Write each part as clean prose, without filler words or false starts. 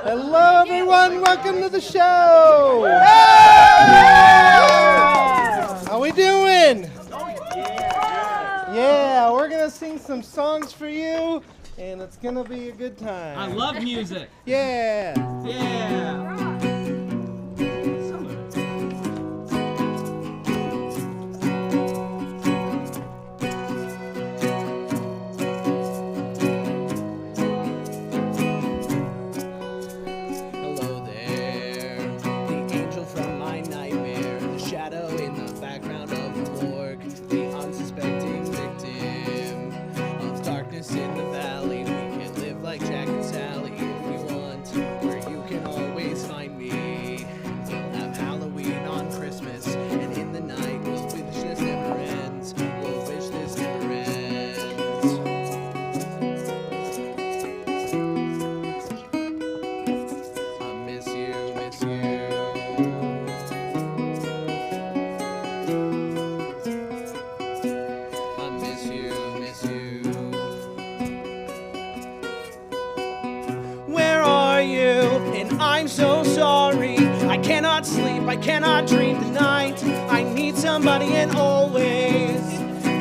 Hello, everyone. Welcome to the show. How we doing? Yeah, we're gonna sing some songs for you, and it's gonna be a good time. I love music. Yeah. Yeah. In the valley, we can live like Jack and Sally if we want, where you can always find me. We'll have Halloween on Christmas, and in the night we'll wish this never ends. We'll wish this never ends. I miss you, miss you. I miss you, miss you. And I'm so sorry. I cannot sleep, I cannot dream tonight. I need somebody, and always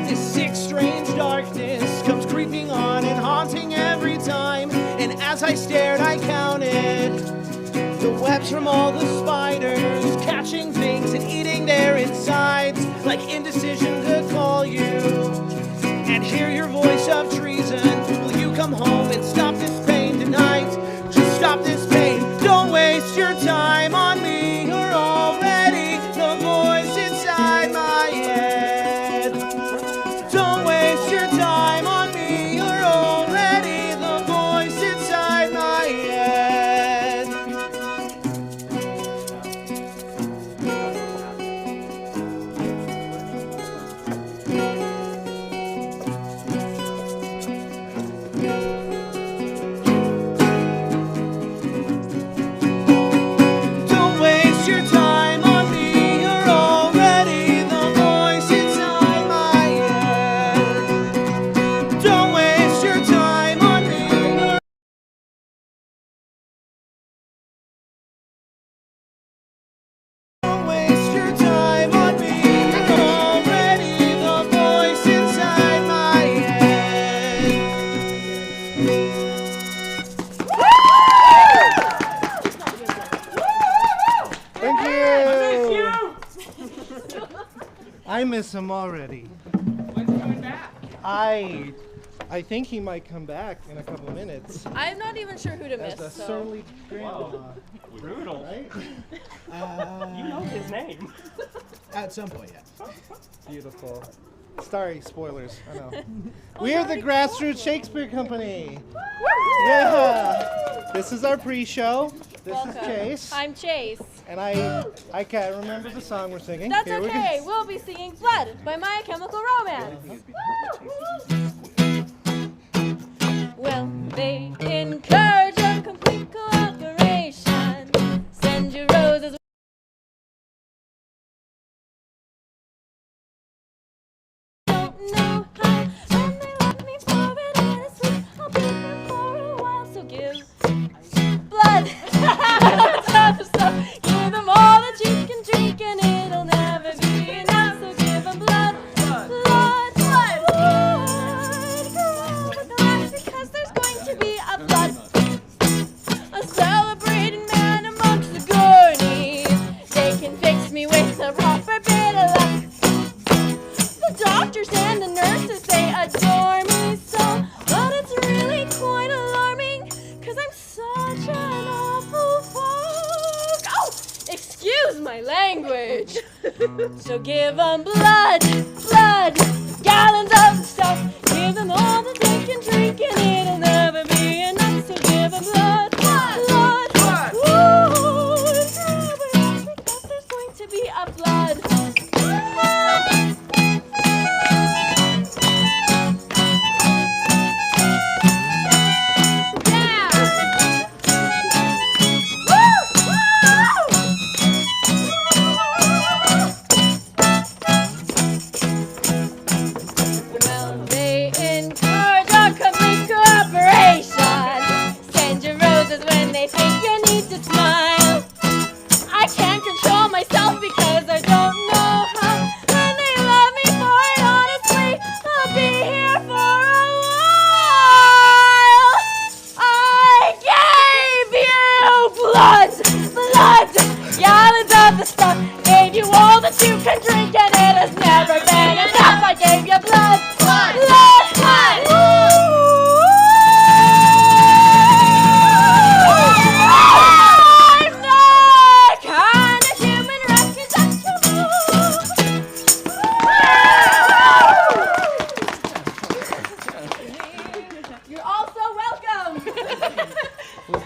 this sick, strange darkness comes creeping on and haunting every time. And as I stared, I counted the webs from all the spiders, catching things and eating their insides, like indecision to call you and hear your voice of treason. Will you come home and stop this pain tonight? Just stop this pain. Don't waste your time on me. You're already the voice inside my head. Don't waste your time on me. You're already the voice inside my head. I miss him already. When's he coming back? I think he might come back in a couple of minutes. I'm not even sure who to miss. As a So. surly grandma. Brutal. Right? You know his name. At some point, yes. Beautiful. Sorry, spoilers. I know. We're the Grassroots Shakespeare Company. Yeah. This is our pre-show. This Welcome. is Chase. I'm Chase. And I can't remember the song we're singing. That's Here we go. okay. We'll be singing Blood by My Chemical Romance. Well, they encourage a complete cooperation. Send your roses. Don't know how, and they love me for it honestly. I'll be here for a while, so give blood. So give them all that you can drink, and it'll never be enough. So give them blood, blood, blood, blood. Because there's going to be a blood, a celebrated man amongst the gurney. They can fix me with a proper bit of luck. The doctors and the nurses, they adore me so, but it's really quite alarming, 'cause I'm such an awful fuck. Oh, excuse my language. So give them blood, blood, gallons of stuff. Give them all that they can drink, and it'll never be enough. So give them blood, blood, blood, blood. Ooh, because there's going to be a blood.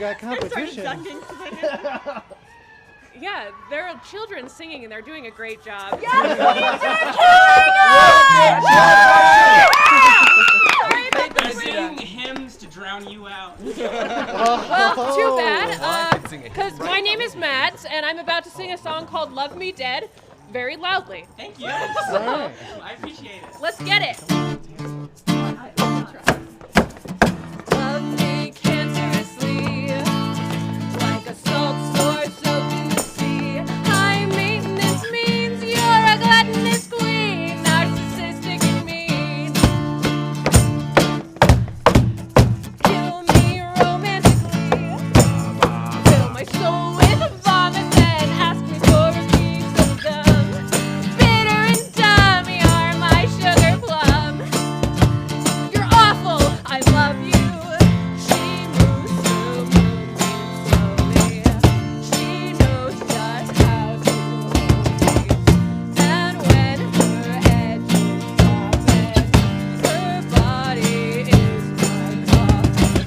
got competition. Yeah, there are children singing and they're doing a great job. Yes, They're singing hymns to drown you out. Well, too bad, because my name is Matt, and I'm about to sing a song called Love Me Dead very loudly. Thank you. Alright. I appreciate it. Let's get it. Love me cancerously, like a salt sore soaked in the sea. High maintenance means you're a gluttonous queen, narcissistic and mean. Kill me romantically, fill my soul with vomit, then ask me for a piece of gum. Bitter and dumb, you're my sugar plum. You're awful, I love you. She moves through moonbeams slowly. She knows just how to hold me. And when her edges soften, her body is my coffin.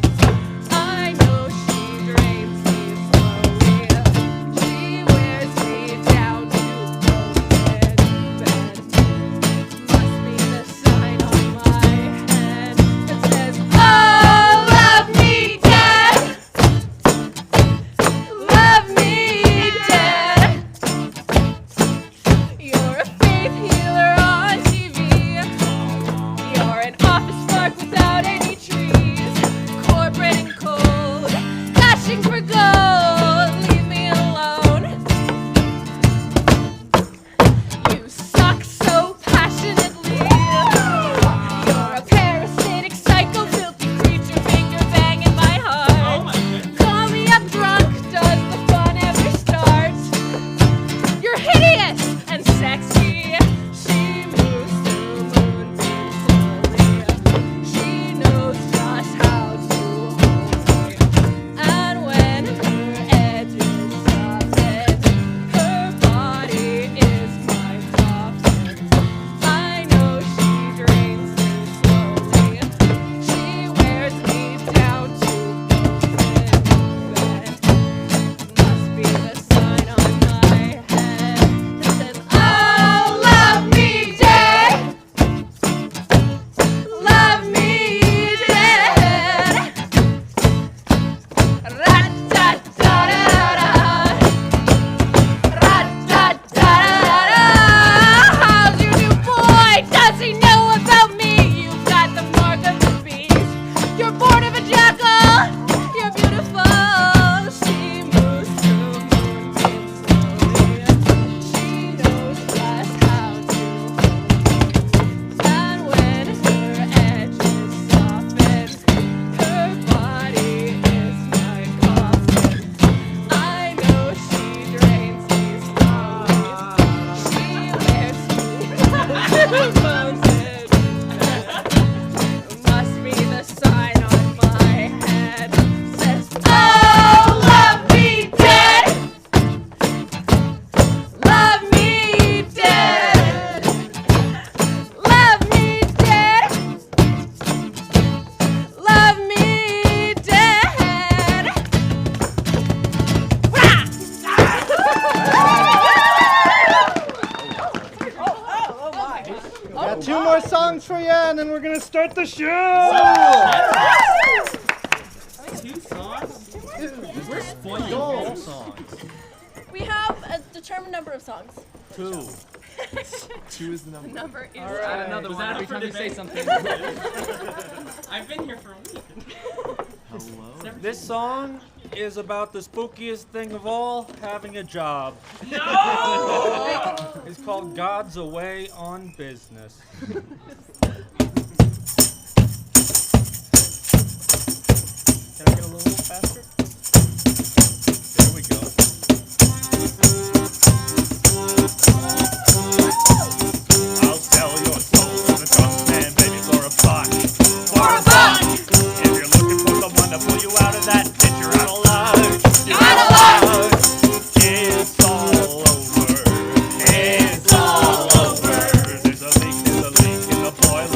I know she drains me slowly. She wears me down to broken bed. Must be the sign on my head that says, "Oh, love me dead, love me dead." You're a faith healer on TV. You're an office park without any trees. Corporate and cold, gushing for gold. Leave me alone. You suck so passionately. You're a parasitic, psycho, filthy creature, finger banging my Oh heart. my goodness. Call me up drunk, does the fun ever start? You're hideous and sexy. She moves through moonbeams slowly. She knows just how to hold me. And when her edges soften, her body is my coffin. I know she drains me slowly. She wears me down to broken bed. Must be the sign on my head that says, "Oh, love me dead, love me dead." Ra-da-da-da-da, ra-da-da-da-da. How's your new boy? Does he know about me? You've got the mark of the beast. You're born of a jackal. You're beautiful. She moves through moonbeams slowly. She knows just how to hold me. And when her edges soften, her body is my coffin. I know she drains me slowly. She wears me mounted. Must be the sign on my head. Says, "Oh, love me dead, love me dead, love me dead, love me dead." Got two more songs for you, and then we're gonna start the show. 2 songs? We're spoiling all songs. We have a determined number of songs. 2. 2 is the number. Number is Add another Was one that every up for time you say debate? something. I've been here for a week. Hello. This song is about the spookiest thing of all, having a job. No! It's called God's Away on Business. Can I get a little faster? There we go. I'll sell your soul to the drunk man, baby, for a buck. For a buck! If you're looking for someone to pull you out of that ditch, you're out of luck. You're out of luck! It's all over. It's all over. There's a leak in the boiler.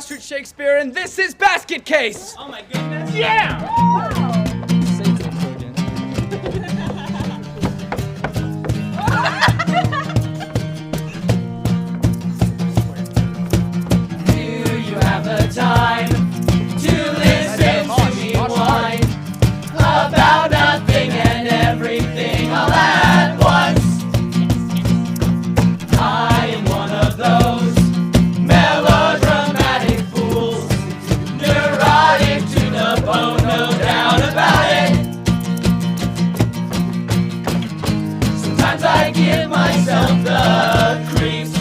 Grassroots Shakespeare, and this is Basket Case. Oh my goodness. Yeah! Say it again. Do you have the time to listen to me whine about nothing and everything all at once? I am one of those melodramatic fools, neurotic to the bone, no doubt about it. Sometimes I give myself the creeps.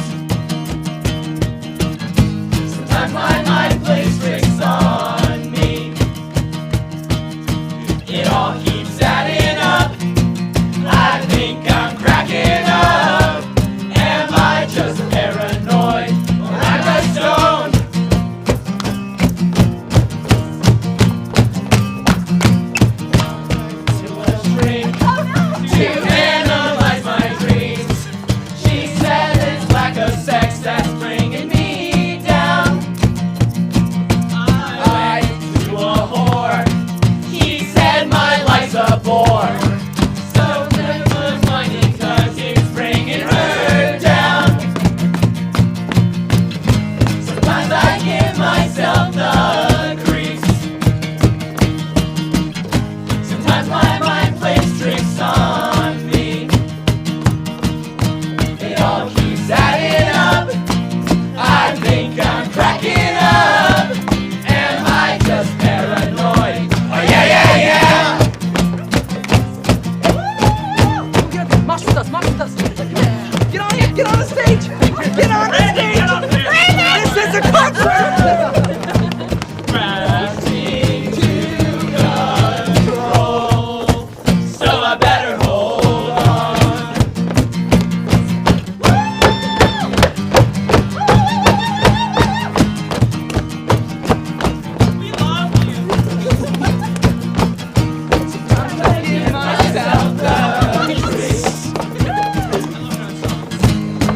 Sometimes my mind plays tricks on me. It all keeps adding up. I think I'm cracking up. Am I just paranoid, or am I just stoned? To a shrink, to analyze my dreams. She said it's lack of sex that's bringing me down. I to a whore. He said my life's a bore. So never mind it, 'cause it's bringing her down. Sometimes I give myself the creeps. Sometimes my mind plays tricks on me. It all keeps adding up. I think I'm cracking up. Am I just paranoid? Oh yeah, yeah, yeah! March with us, march with us. Get on here, get on the stage! Get on the stage! This is a concert! Grasping to control, so I better hold on. We love you. I give myself the creeps.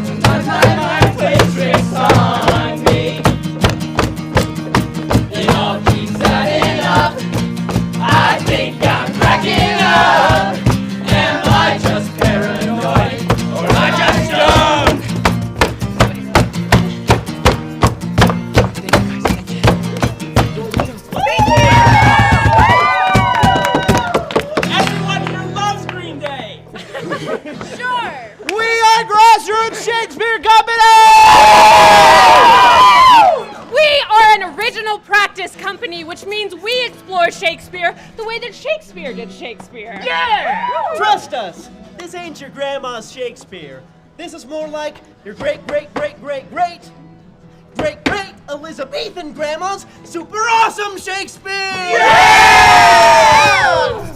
Sometimes my mind plays tricks on me. It all keeps adding up. I think I'm cracking up. Am I just paranoid, or am I just stoned? Everyone here loves Green Day. Sure. We are Grassroots Shakespeare Company! We are an original practice company, which means we explore Shakespeare the way that Shakespeare did Shakespeare. Trust us, this ain't your grandma's Shakespeare. This is more like your great Elizabethan grandma's super awesome Shakespeare!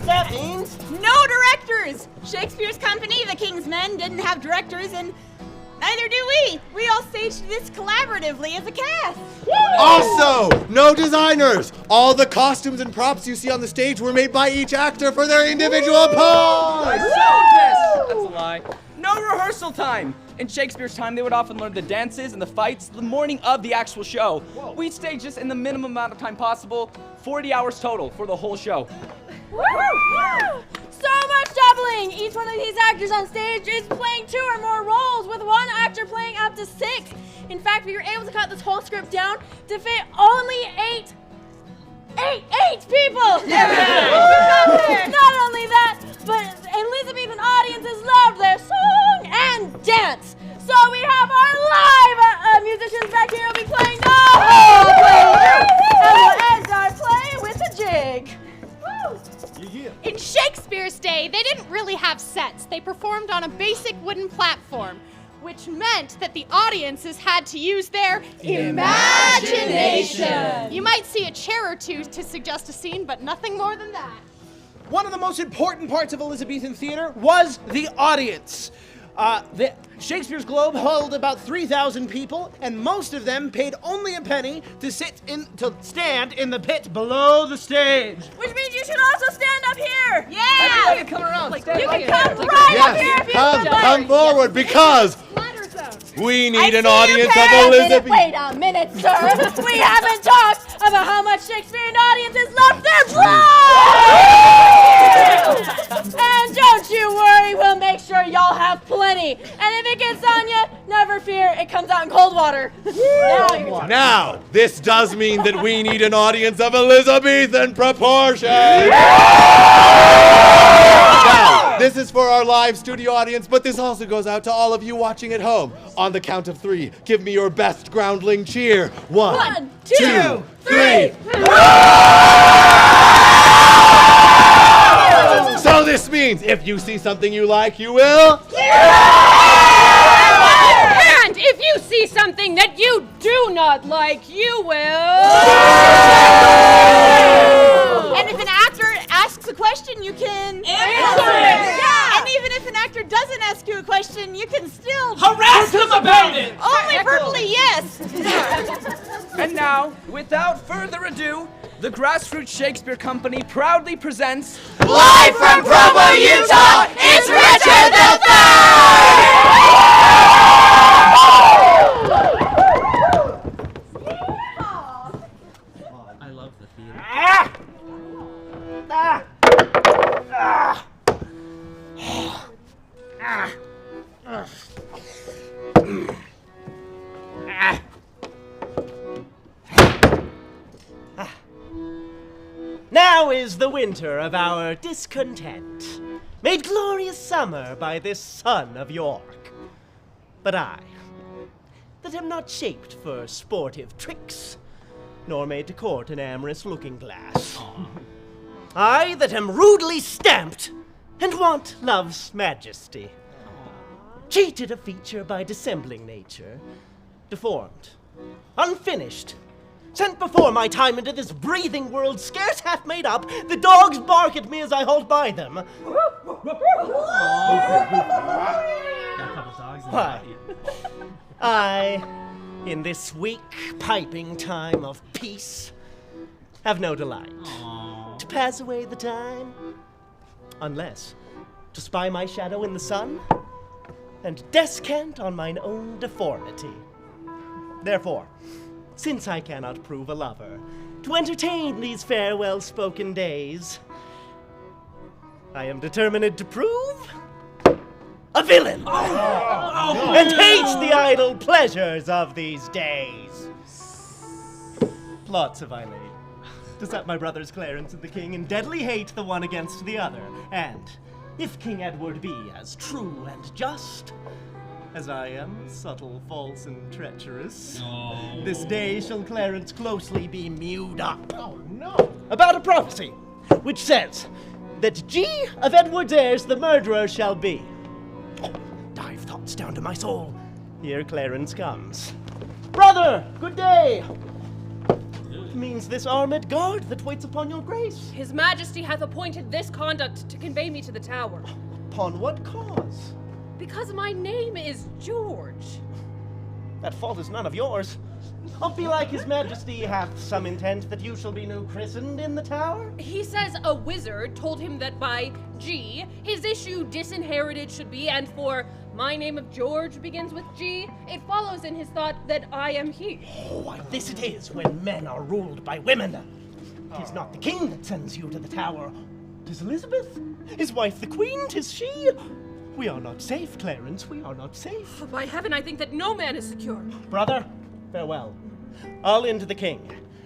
That means No directors! Shakespeare's company, the King's Men, didn't have directors, and neither do we. We all staged this collaboratively as a cast. Also, no designers. All the costumes and props you see on the stage were made by each actor for their individual parts. That's a lie. No rehearsal time. In Shakespeare's time, they would often learn the dances and the fights the morning of the actual show. We'd stage this in the minimum amount of time possible, 40 hours total for the whole show. Woo! So much doubling! Each one of these actors on stage is playing 2 or more roles, with one actor playing up to 6. In fact, we were able to cut this whole script down to fit only 8 people! Not only that, but Elizabethan audiences loved their song and dance. So we have our live musicians back here who'll be playing the whole play, and we'll end our play with a jig. Woo! In Shakespeare's day, they didn't really have sets. They performed on a basic wooden platform, which meant that the audiences had to use their imagination. You might see a chair or two to suggest a scene, but nothing more than that. One of the most important parts of Elizabethan theater was the audience. Shakespeare's Globe held about 3,000 people, and most of them paid only a penny to stand in the pit below the stage. Which means you should also stand up here. Yeah. Everybody come around. You can come right up here if you would like. Come forward because Ladder zone. We I need an see audience you of pay a minute. Elizabeth. Wait a minute, sir. We haven't talked about how much Shakespearean audiences love their blood! And don't you worry, we'll make sure y'all have plenty. And if it gets on you, never fear, it comes out in cold water. Now, this does mean that we need an audience of Elizabethan proportions. Now, this is for our live studio audience, but this also goes out to all of you watching at home. On the count of 3, give me your best groundling cheer. 1, 2, 3. So this means if you see something you like, you will. And if you see something that you do not like, you will. And if an actor asks a question, you can Answer it. Yeah. And even if an actor doesn't ask you a question, you can still Harass them about it! only verbally yes. And now, without further ado, the Grassroots Shakespeare Company proudly presents Live from Provo, Utah, it's Richard the I love the theater. Now is the winter of our discontent, made glorious summer by this son of York. But I, that am not shaped for sportive tricks, nor made to court an amorous looking-glass. I that am rudely stamped, and want love's majesty. Cheated of feature by dissembling nature, deformed, unfinished, sent before my time into this breathing world scarce half made up, the dogs bark at me as I halt by them. Got a couple dogs in Why? the I, in this weak piping time of peace, have no delight to pass away the time, unless to spy my shadow in the sun and descant on mine own deformity. Therefore, since I cannot prove a lover, to entertain these farewell spoken days, I am determined to prove a villain, and hate the idle pleasures of these days. Plots have I laid, to set my brothers Clarence and the King in deadly hate the one against the other, and if King Edward be as true and just as I am subtle, false, and treacherous, this day shall Clarence closely be mewed up. Oh no! About a prophecy, which says that G of Edward's heirs the murderer shall be. Oh, dive thoughts down to my soul. Here Clarence comes. Brother, good day! Means this armed guard that waits upon your grace. His Majesty hath appointed this conduct to convey me to the tower. Upon what cause? Because my name is George. That fault is none of yours. I'll be like his majesty hath some intent that you shall be new christened in the tower. He says a wizard told him that by G, his issue disinherited should be, and for my name of George begins with G, it follows in his thought that I am he. Oh, why this it is when men are ruled by women. 'Tis not the king that sends you to the tower. 'Tis Elizabeth, his wife the queen, 'tis she. We are not safe, Clarence, we are not safe. By heaven, I think that no man is secure. Brother, farewell. I'll in to the king,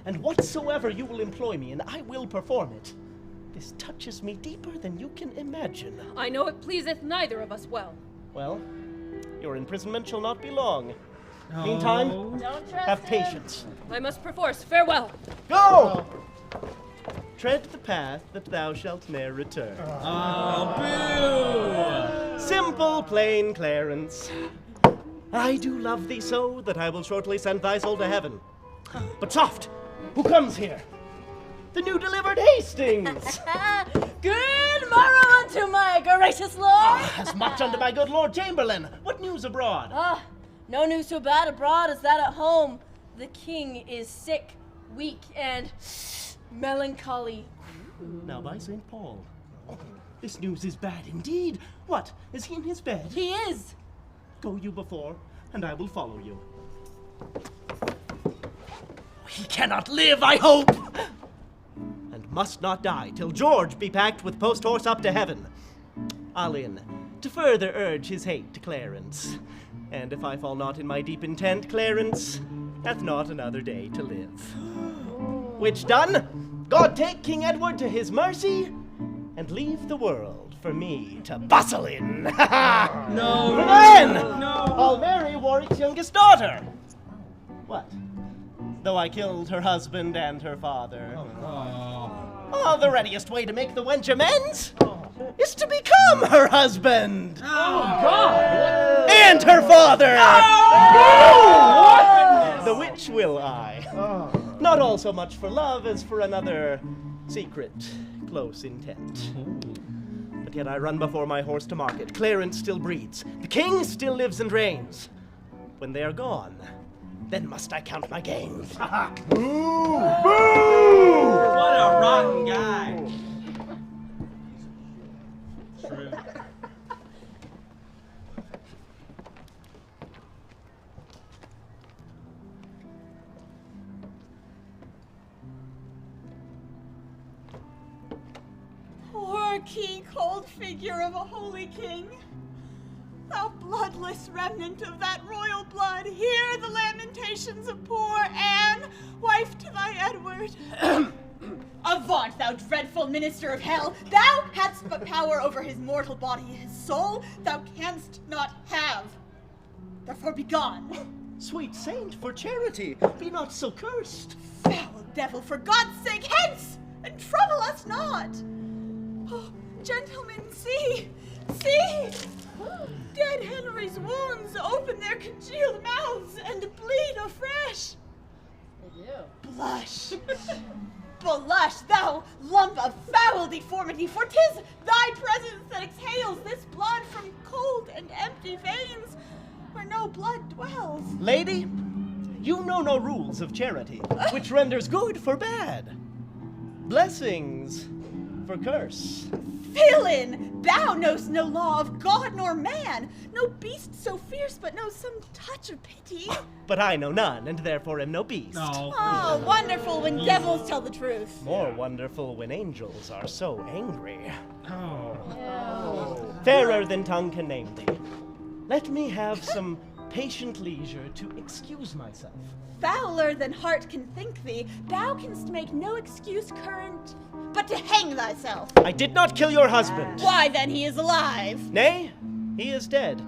and whatsoever you will employ me in, I will perform it. This touches me deeper than you can imagine. I know it pleaseth neither of us well. Well, your imprisonment shall not be long. Meantime, Don't trust have him. patience. I must perforce. Farewell. Go! Tread the path that thou shalt ne'er return. Simple, plain Clarence. I do love thee so that I will shortly send thy soul to heaven. But soft! Who comes here? The new delivered Hastings! Good morrow unto my gracious lord. As much unto my good Lord Chamberlain. What news abroad? No news so bad abroad as that at home. The king is sick, weak, and melancholy. Now by St. Paul. This news is bad indeed. What, is he in his bed? He is. Go you before. and I will follow you. He cannot live, I hope, and must not die till George be packed with post-horse up to heaven. I'll in, to further urge his hate to Clarence. And if I fall not in my deep intent, Clarence hath not another day to live. Which done, God take King Edward to his mercy, and leave the world for me to bustle in. No. Then, No. I'll marry Warwick's youngest daughter. What? Though I killed her husband and her father. Oh, the readiest way to make the wench amends is to become her husband. And her father. The which will I. Not all so much for love as for another secret, close intent. But yet I run before my horse to market. Clarence still breeds. The king still lives and reigns. When they are gone, then must I count my gains. Boo! What a rotten guy. True. Poor cold figure of a holy king. Thou bloodless remnant of that royal blood, hear the lamentations of poor Anne, wife to thy Edward. Avaunt, thou dreadful minister of hell! Thou hadst but power over his mortal body, his soul thou canst not have. Therefore be gone. Sweet saint, for charity, be not so cursed. Foul devil, for God's sake, hence, and trouble us not. Oh, gentlemen, see, see! Dead Henry's wounds open their congealed mouths and bleed afresh. They do. Blush. Blush, thou lump of foul deformity, for 'tis thy presence that exhales this blood from cold and empty veins where no blood dwells. Lady, you know no rules of charity, which renders good for bad, blessings for curse. Villain, thou knowst no law of God nor man, no beast so fierce but knows some touch of pity. But I know none, and therefore am no beast. No. Oh, wonderful when devils tell the truth. More wonderful when angels are so angry. Oh. Fairer than tongue can name thee. Let me have some patient leisure to excuse myself. Fouler than heart can think thee, thou canst make no excuse current, but to hang thyself. I did not kill your husband. Why then he is alive. Nay, he is dead,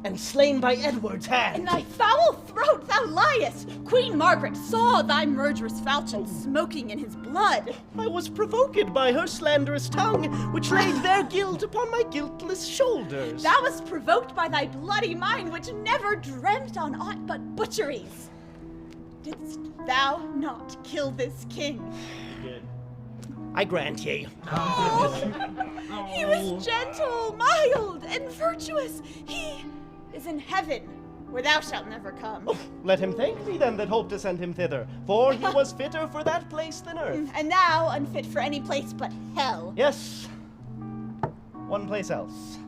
and slain by Edward's hand. In thy foul throat thou liest. Queen Margaret saw thy murderous falchion smoking in his blood. I was provoked by her slanderous tongue, which laid their guilt upon my guiltless shoulders. Thou wast provoked by thy bloody mind, which never dreamt on aught but butcheries. Didst thou not kill this king? I grant ye. He was gentle, mild, and virtuous. He is in heaven, where thou shalt never come. Let him thank me then that hoped to send him thither, for he was fitter for that place than earth. And thou unfit for any place but hell. Yes, one place else,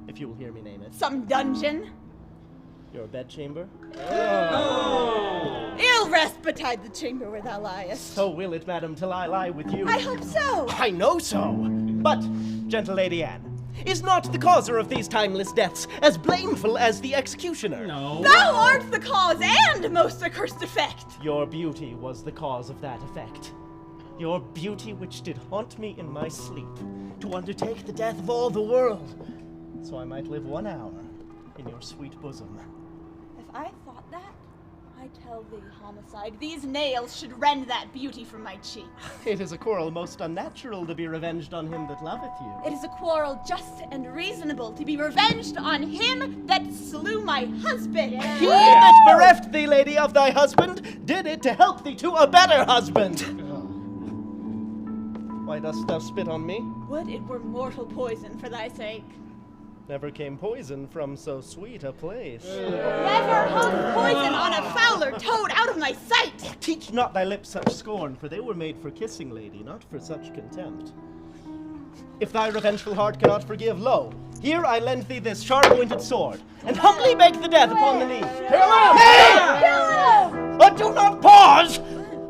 if you will hear me name it. Some dungeon. Your bedchamber? Ill rest betide the chamber where thou liest. So will it, madam, till I lie with you. I hope so. I know so. But, gentle Lady Anne, is not the causer of these timeless deaths as blameful as the executioner? No. Thou art the cause and most accursed effect. Your beauty was the cause of that effect. Your beauty which did haunt me in my sleep, to undertake the death of all the world, so I might live 1 hour in your sweet bosom. If I thought that, I tell thee, homicide, these nails should rend that beauty from my cheek. It is a quarrel most unnatural to be revenged on him that loveth you. It is a quarrel just and reasonable to be revenged on him that slew my husband. He that bereft thee, lady, of thy husband, did it to help thee to a better husband. Why dost thou spit on me? Would it were mortal poison for thy sake. Never came poison from so sweet a place. Never hung poison on a fouler toad out of my sight. Teach not thy lips such scorn, for they were made for kissing, lady, not for such contempt. If thy revengeful heart cannot forgive, lo, Here I lend thee this sharp-pointed sword, and humbly beg the death upon the knee. But do not pause,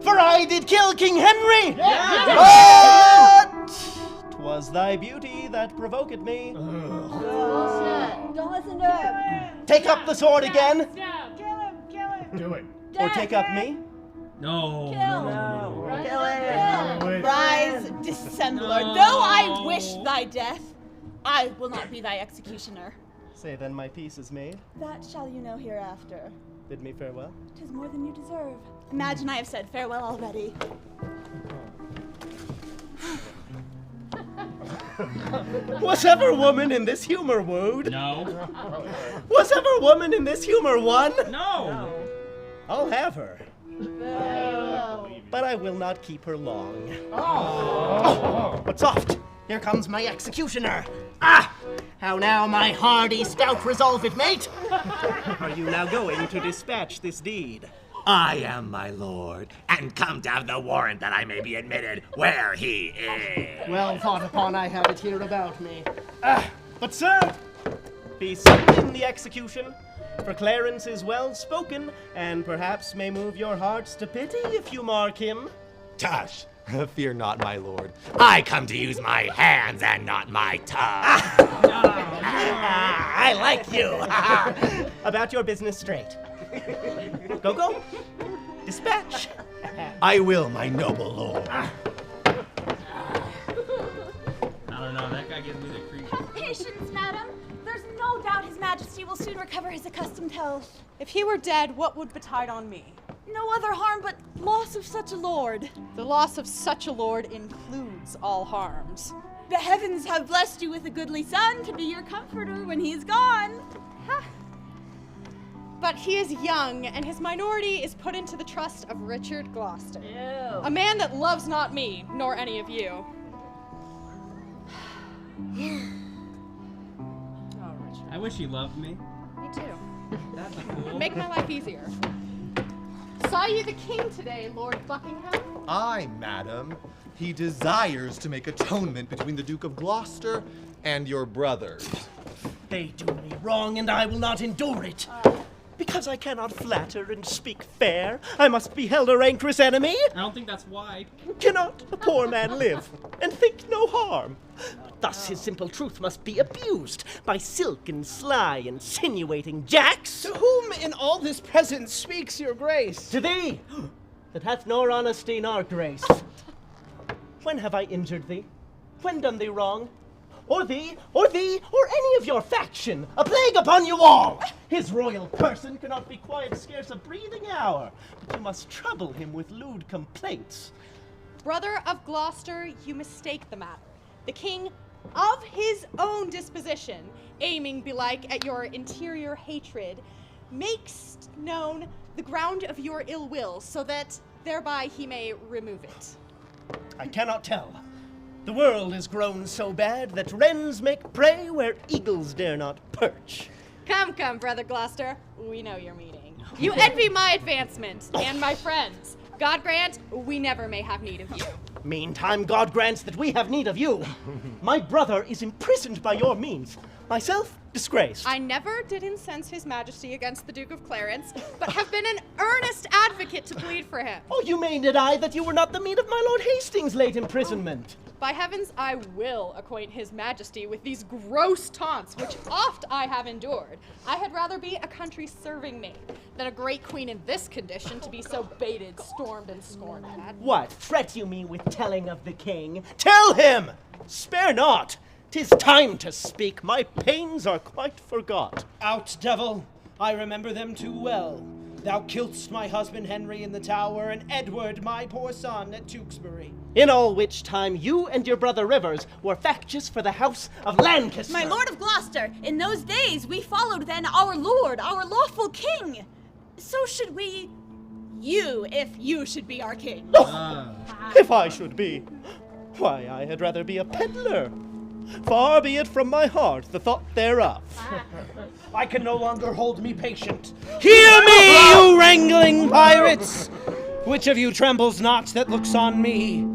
for I did kill King Henry. But 'twas thy beauty that provoked me. Don't listen to him. Take up the sword again, Do it. or take up me. No. Kill him. Rise, dissembler. Though I wish thy death, I will not be thy executioner. Say then my peace is made. That shall you know hereafter. Bid me farewell. 'Tis more than you deserve. Imagine I have said farewell already. Was ever woman in this humor wooed? No. Was ever woman in this humor won? No. I'll have her. But I will not keep her long. But soft, here comes my executioner. Ah! How now, my hardy, stout, resolved mate? Are you now going to dispatch this deed? I am, my lord, and come to have the warrant that I may be admitted where he is. Well thought upon, I have it here about me. But sir, be sudden in the execution, for Clarence is well spoken, and perhaps may move your hearts to pity if you mark him. Tush, fear not, my lord. I come to use my hands and not my tongue. I like you. About your business straight. Go. Dispatch. I will, my noble lord. I don't know. That guy gives me the creeps. Have patience, madam. There's no doubt His Majesty will soon recover his accustomed health. If he were dead, what would betide on me? No other harm but loss of such a lord. The loss of such a lord includes all harms. The heavens have blessed you with a goodly son to be your comforter when he is gone. But he is young, and his minority is put into the trust of Richard Gloucester. A man that loves not me, nor any of you. I wish he loved me. Me too. That's a fool. Make my life easier. Saw you the king today, Lord Buckingham? Aye, madam. He desires to make atonement between the Duke of Gloucester and your brothers. They do me wrong, and I will not endure it. Because I cannot flatter and speak fair, I must be held a rancorous enemy. I don't think that's why. Cannot a poor man live and think no harm? Thus his simple truth must be abused by silken, sly, insinuating jacks. To whom in all this presence speaks your grace? To thee, that hath nor honesty nor grace. When have I injured thee? When done thee wrong? Or thee, or any of your faction, a plague upon you all! His royal person cannot be quiet scarce a breathing hour, but you must trouble him with lewd complaints. Brother of Gloucester, you mistake the matter. The king, of his own disposition, aiming belike at your interior hatred, makes known the ground of your ill will, so that thereby he may remove it. I cannot tell. The world is grown so bad that wrens make prey where eagles dare not perch. Come, Brother Gloucester, we know your meaning. You envy my advancement, and my friends. God grant, we never may have need of you. Meantime, God grants that we have need of you. My brother is imprisoned by your means. Myself, disgraced. I never did incense his majesty against the Duke of Clarence, but have been an earnest advocate to plead for him. Oh, you may deny that you were not the meat of my Lord Hastings' late imprisonment. By heavens, I will acquaint his majesty with these gross taunts, which oft I have endured. I had rather be a country serving maid than a great queen in this condition to be so baited, stormed, and scorned at. What, fret you me with telling of the king? Tell him! Spare not! 'Tis time to speak, my pains are quite forgot. Out, devil! I remember them too well. Thou killedst my husband Henry in the Tower, and Edward, my poor son, at Tewkesbury. In all which time you and your brother Rivers were factious for the house of Lancaster. My lord of Gloucester, in those days we followed then our lord, our lawful king. So should we, you, if you should be our king. If I should be, why, I had rather be a peddler. Far be it from my heart the thought thereof. I can no longer hold me patient. Hear me, you wrangling pirates! Which of you trembles not that looks on me?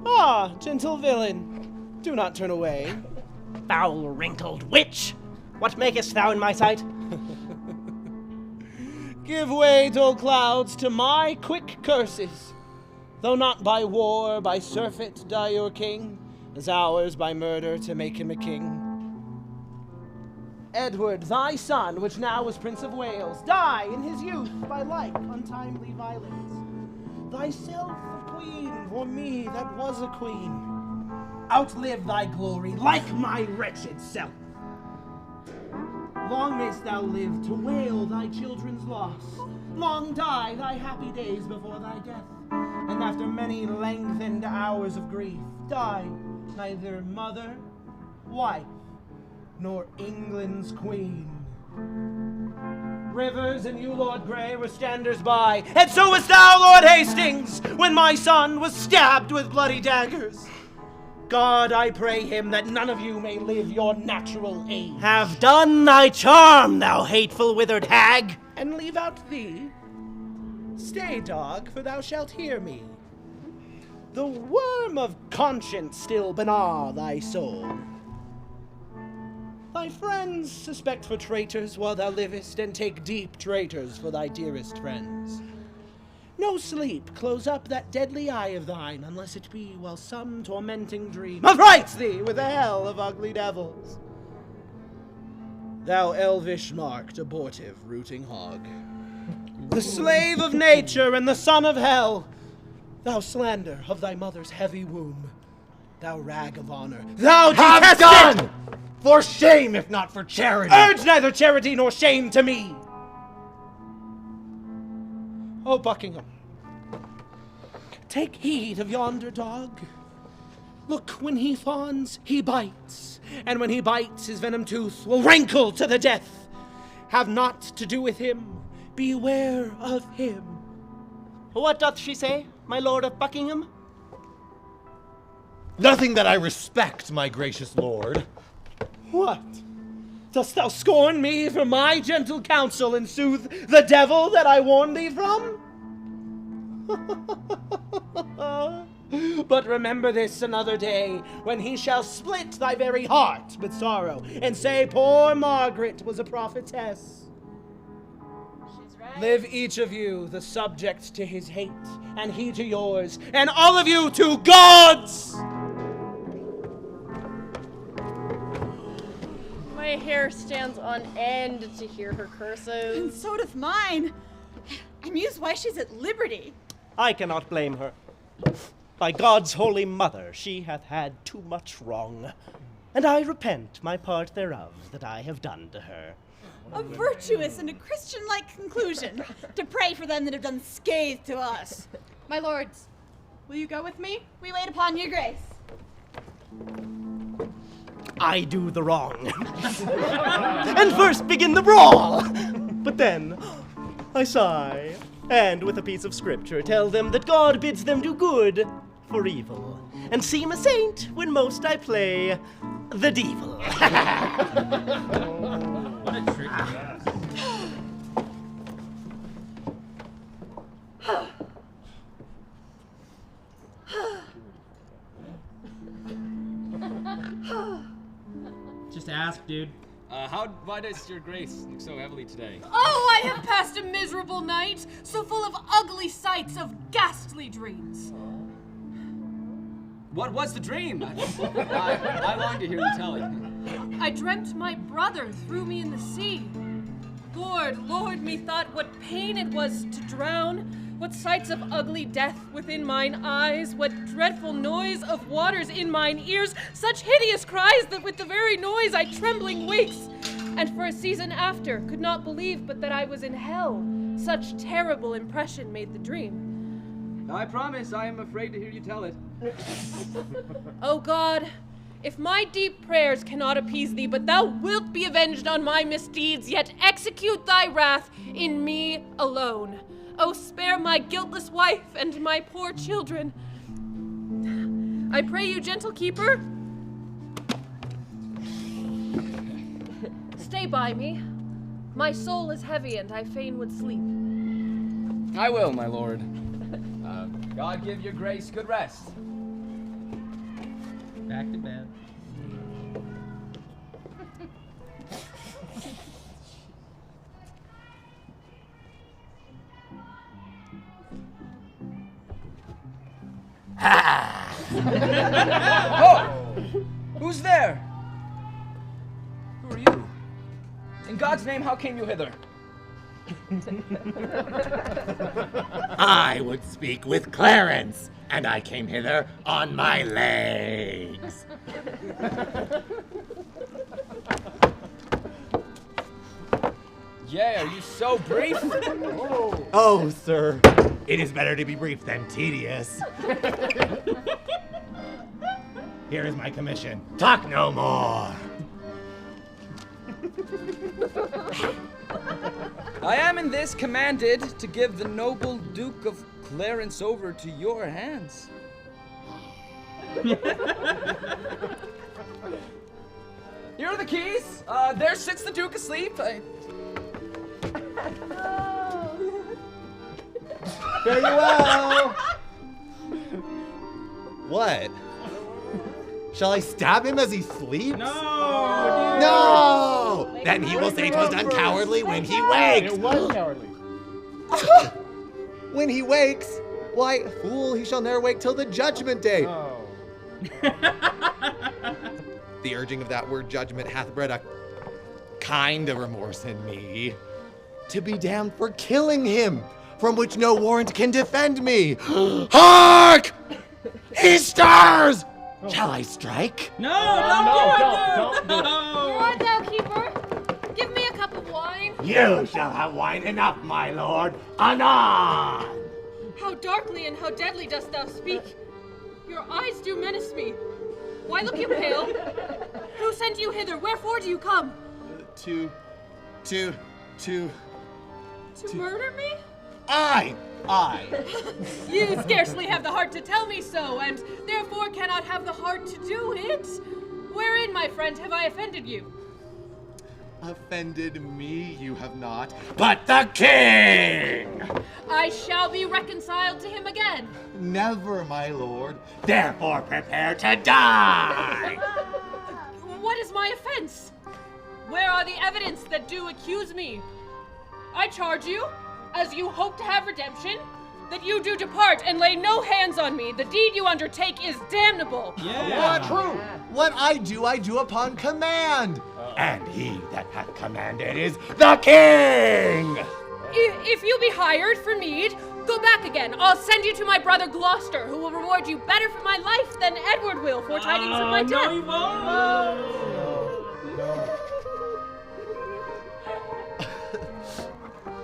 Ah, gentle villain, do not turn away. Foul wrinkled witch! What makest thou in my sight? Give way, dull clouds, to my quick curses. Though not by war, by surfeit die your king, as ours by murder to make him a king. Edward, thy son, which now is Prince of Wales, die in his youth by like untimely violence. Thyself a queen for me that was a queen. Outlive thy glory like my wretched self. Long mayst thou live to wail thy children's loss. Long die thy happy days before thy death. And after many lengthened hours of grief, die neither mother, wife, nor England's queen. Rivers and you, Lord Grey, were standers by, and so was thou, Lord Hastings, when my son was stabbed with bloody daggers. God, I pray him that none of you may live your natural age. Have done thy charm, thou hateful withered hag, and leave out thee. Stay, dog, for thou shalt hear me. The worm of conscience still begnaw thy soul. Thy friends suspect for traitors while thou livest, and take deep traitors for thy dearest friends. No sleep, close up that deadly eye of thine, unless it be while some tormenting dream affrights thee with a hell of ugly devils. Thou elvish-marked, abortive, rooting hog, the slave of nature and the son of hell, thou slander of thy mother's heavy womb, thou rag of honor, thou Have done! For shame, if not for charity. Urge neither charity nor shame to me. O Buckingham, take heed of yonder dog. Look, when he fawns, he bites, and when he bites, his venom tooth will rankle to the death. Have not to do with him, beware of him. What doth she say, my lord of Buckingham? Nothing that I respect, my gracious lord. What? Dost thou scorn me for my gentle counsel and soothe the devil that I warn thee from? But remember this another day, when he shall split thy very heart with sorrow, and say poor Margaret was a prophetess. She's right. Live each of you the subject to his hate, and he to yours, and all of you to God's! My hair stands on end to hear her curses. And so doth mine. I'm mused why she's at liberty. I cannot blame her. By God's holy mother, she hath had too much wrong, and I repent my part thereof that I have done to her. A virtuous and a Christian-like conclusion, to pray for them that have done scathe to us. My lords, will you go with me? We wait upon your grace. I do the wrong, and first begin the brawl. But then I sigh, and with a piece of scripture tell them that God bids them do good for evil, and seem a saint when most I play the devil. What a trick ass. Just ask, dude. Why does your grace look so heavily today? Oh, I have passed a miserable night, so full of ugly sights, of ghastly dreams. What was the dream? I long to hear you tell it. I dreamt my brother threw me in the sea. Lord, methought what pain it was to drown, what sights of ugly death within mine eyes, what dreadful noise of waters in mine ears, such hideous cries that with the very noise I trembling wakes, and for a season after could not believe but that I was in hell. Such terrible impression made the dream. I promise I am afraid to hear you tell it. O God, if my deep prayers cannot appease thee, but thou wilt be avenged on my misdeeds, yet execute thy wrath in me alone. Oh, spare my guiltless wife and my poor children. I pray you, gentle keeper, stay by me. My soul is heavy and I fain would sleep. I will, my lord. God give your grace good rest. Back to bed. Oh! Who's there? Who are you? In God's name, how came you hither? I would speak with Clarence, and I came hither on my legs. Yeah, are you so brief? Oh, sir, it is better to be brief than tedious. Here is my commission. Talk no more. I am in this commanded to give the noble Duke of Clarence over to your hands. Here are the keys. There sits the Duke asleep. Very well. What? Shall I stab him as he sleeps? No! No! Then he will say 'twas done cowardly when he wakes. It was cowardly. When he wakes, why, fool, he shall ne'er wake till the judgment day. Oh. The urging of that word judgment hath bred a kind of remorse in me. To be damned for killing him, from which no warrant can defend me. Hark! He stirs! Shall I strike? No, don't do it. Art thou, keeper? Give me a cup of wine. You shall have wine enough, my lord. Anon! How darkly and how deadly dost thou speak? Your eyes do menace me. Why look you pale? Who sent you hither? Wherefore do you come? To murder me? I. You scarcely have the heart to tell me so, and therefore cannot have the heart to do it. Wherein, my friend, have I offended you? Offended me, you have not. But the king! I shall be reconciled to him again. Never, my lord. Therefore prepare to die! What is my offense? Where are the evidence that do accuse me? I charge you, as you hope to have redemption, that you do depart and lay no hands on me. The deed you undertake is damnable. Yeah. True. What I do upon command. And he that hath commanded is the king! If you be hired for meed, go back again. I'll send you to my brother Gloucester, who will reward you better for my life than Edward will for tidings of my death. No, he won't.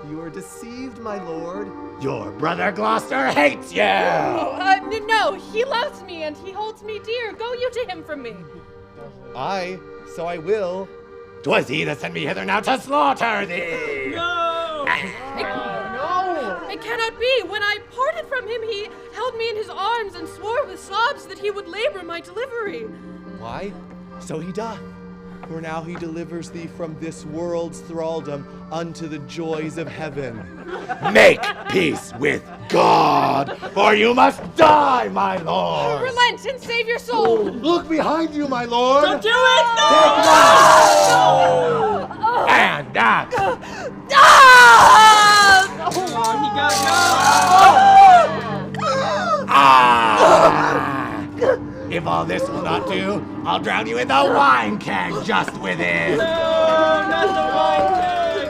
You are deceived, my lord. Your brother Gloucester hates you! No, he loves me and he holds me dear. Go you to him from me. So I will. 'Twas he that sent me hither now to slaughter thee! No! It cannot be. When I parted from him, he held me in his arms and swore with sobs that he would labor my delivery. Why? So he doth. For now he delivers thee from this world's thraldom unto the joys of heaven. Make peace with God, for you must die, my lord! Relent and save your soul. Look behind you, my lord! Don't do it! No! Take that! And that! Oh, he got If all this will not do, I'll drown you in the wine keg just within! No, not the wine keg!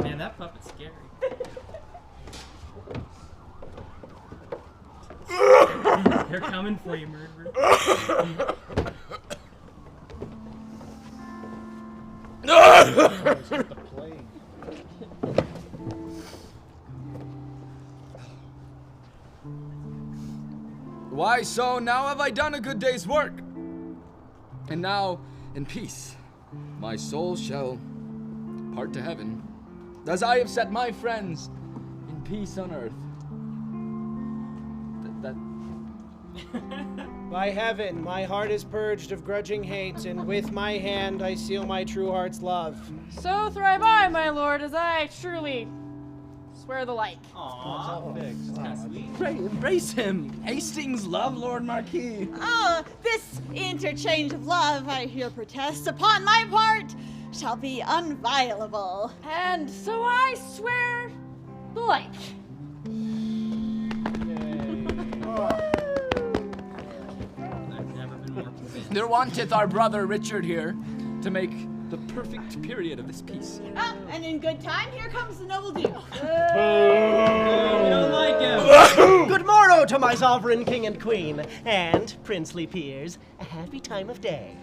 Man, that puppet's scary. They're coming for you, murderer. Why, so now have I done a good day's work. And now, in peace, my soul shall part to heaven, as I have set my friends in peace on earth. By heaven, my heart is purged of grudging hate, and with my hand I seal my true heart's love. So thrive I, my lord, as I truly swear the like. Aww, it's kind of sweet. Pray, embrace him. Hastings love Lord Marquis. Oh, this this interchange of love, I here protest, upon my part, shall be unviolable. And so I swear blank. There wanteth our brother Richard here to make the perfect period of this peace. Ah, and in good time, here comes the noble Duke. You don't like him. Good morrow to my sovereign king and queen, and princely peers. A happy time of day.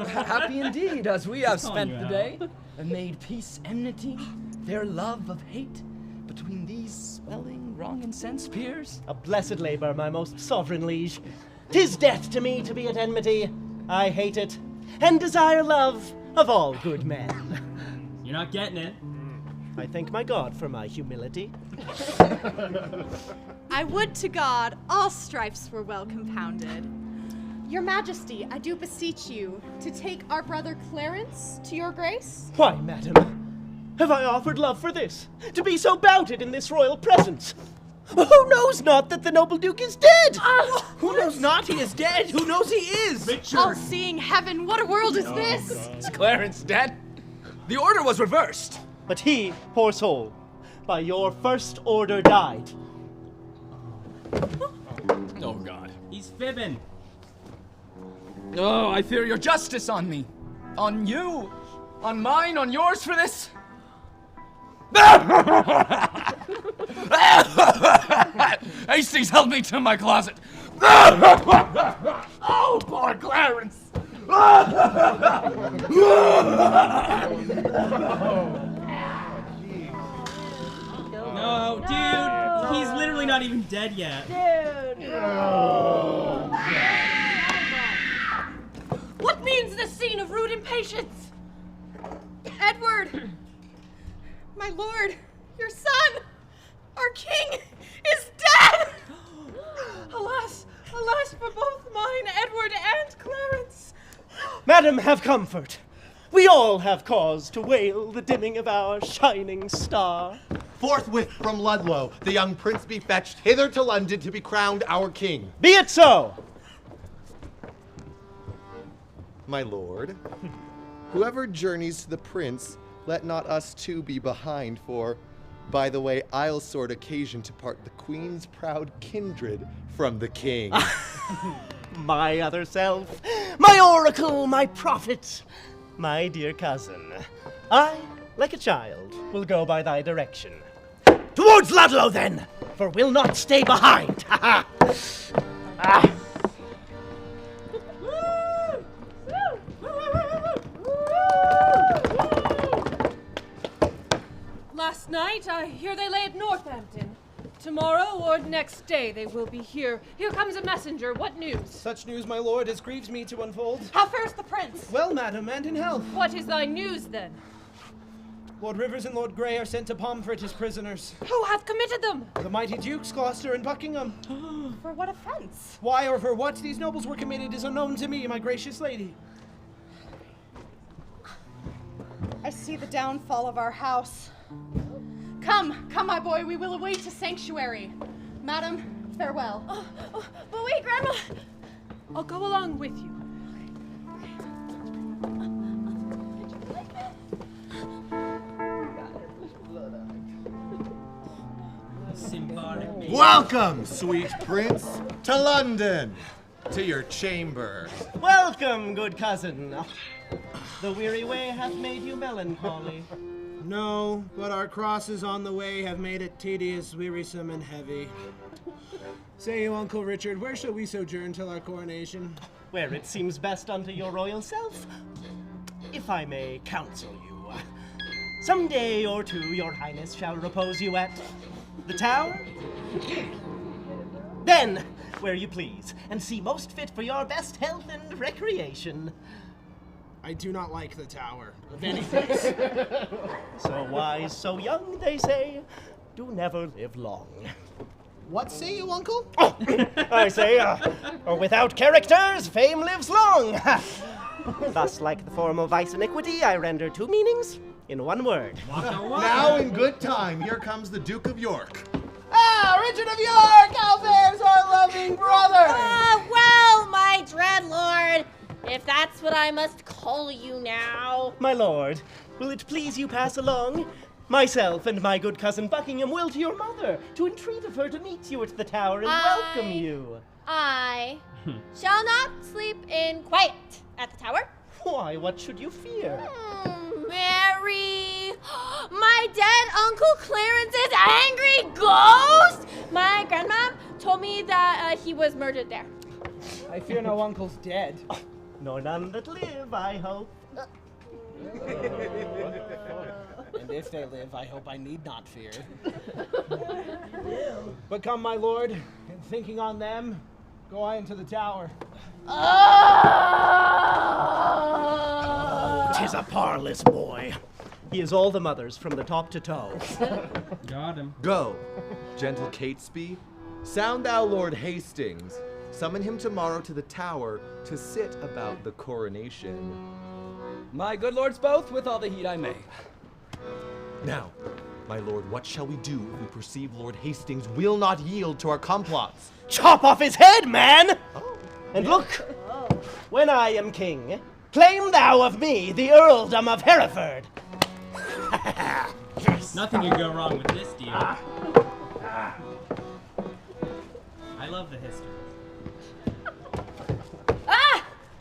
Happy indeed, as we have Calling spent you the out. day, and made peace enmity, their love of hate, between these swelling wrong and sense peers. A blessed labor, my most sovereign liege. 'Tis death to me to be at enmity. I hate it, and desire love of all good men. You're not getting it. I thank my God for my humility. I would to God all strifes were well compounded. Your Majesty, I do beseech you to take our brother Clarence to your grace. Why, madam, have I offered love for this? To be so bouted in this royal presence? Who knows not that the noble Duke is dead? Who knows not he is dead? Who knows he is? Richard. All-seeing heaven, what a world is this? Is Clarence dead? The order was reversed. But he, poor soul, by your first order died. Oh, God. He's fibbing. Oh, I fear your justice on me. On you. On mine, on yours for this. Hastings, help me to my closet. Oh, poor Clarence. No, dude. He's literally not even dead yet. What means this scene of rude impatience? Edward, my lord, your son, our king, is dead! Alas, alas for both mine, Edward and Clarence. Madam, have comfort. We all have cause to wail the dimming of our shining star. Forthwith from Ludlow, the young prince be fetched hither to London to be crowned our king. Be it so! My lord, whoever journeys to the prince, let not us two be behind, for, by the way, I'll sort occasion to part the queen's proud kindred from the king. My other self, my oracle, my prophet, my dear cousin. I, like a child, will go by thy direction. Towards Ludlow, then, for we'll not stay behind. Ha ha! Last night, I hear they lay at Northampton. Tomorrow or next day they will be here. Here comes a messenger. What news? Such news, my lord, as grieves me to unfold. How fares the prince? Well, madam, and in health. What is thy news, then? Lord Rivers and Lord Grey are sent to Pomfret as prisoners. Who hath committed them? The mighty dukes, Gloucester and Buckingham. For what offense? Why or for what these nobles were committed is unknown to me, my gracious lady. I see the downfall of our house. Come, come, my boy, we will await a sanctuary. Madam, farewell. But wait, Grandma! I'll go along with you. Symbolic. Welcome, sweet prince, to London, to your chamber. Welcome, good cousin. The weary way hath made you melancholy. No, but our crosses on the way have made it tedious, wearisome, and heavy. Say you, Uncle Richard, where shall we sojourn till our coronation? Where it seems best unto your royal self. If I may counsel you, some day or two your highness shall repose you at the Tower. Then, where you please, and see most fit for your best health and recreation. I do not like the Tower, of any place. So wise, so young, they say, do never live long. What say you, Uncle? Oh, I say, without characters, fame lives long. Thus, like the form of vice iniquity, I render two meanings in one word. Now, in good time, here comes the Duke of York. Ah, Richard of York, how fares our loving brother? Well, my Dreadlord, if that's what I must call you now. My lord, will it please you pass along? Myself and my good cousin Buckingham will to your mother to entreat of her to meet you at the tower and welcome you. I shall not sleep in quiet at the tower. Why, what should you fear? Mary, my dead Uncle Clarence's angry ghost! My grandma told me that he was murdered there. I fear no uncle's dead. Nor none that live, I hope. And if they live, I hope I need not fear. But come, my lord, in thinking on them, go I into the tower. 'Tis a parlous boy. He is all the mother's from the top to toe. Got him. Go, gentle Catesby. Sound thou Lord Hastings. Summon him tomorrow to the tower to sit about the coronation. My good lords both, with all the heed I may. Now, my lord, what shall we do if we perceive Lord Hastings will not yield to our complots? Chop off his head, man! And look, when I am king, claim thou of me the earldom of Hereford. Yes. Nothing can go wrong with this deal. I love the history.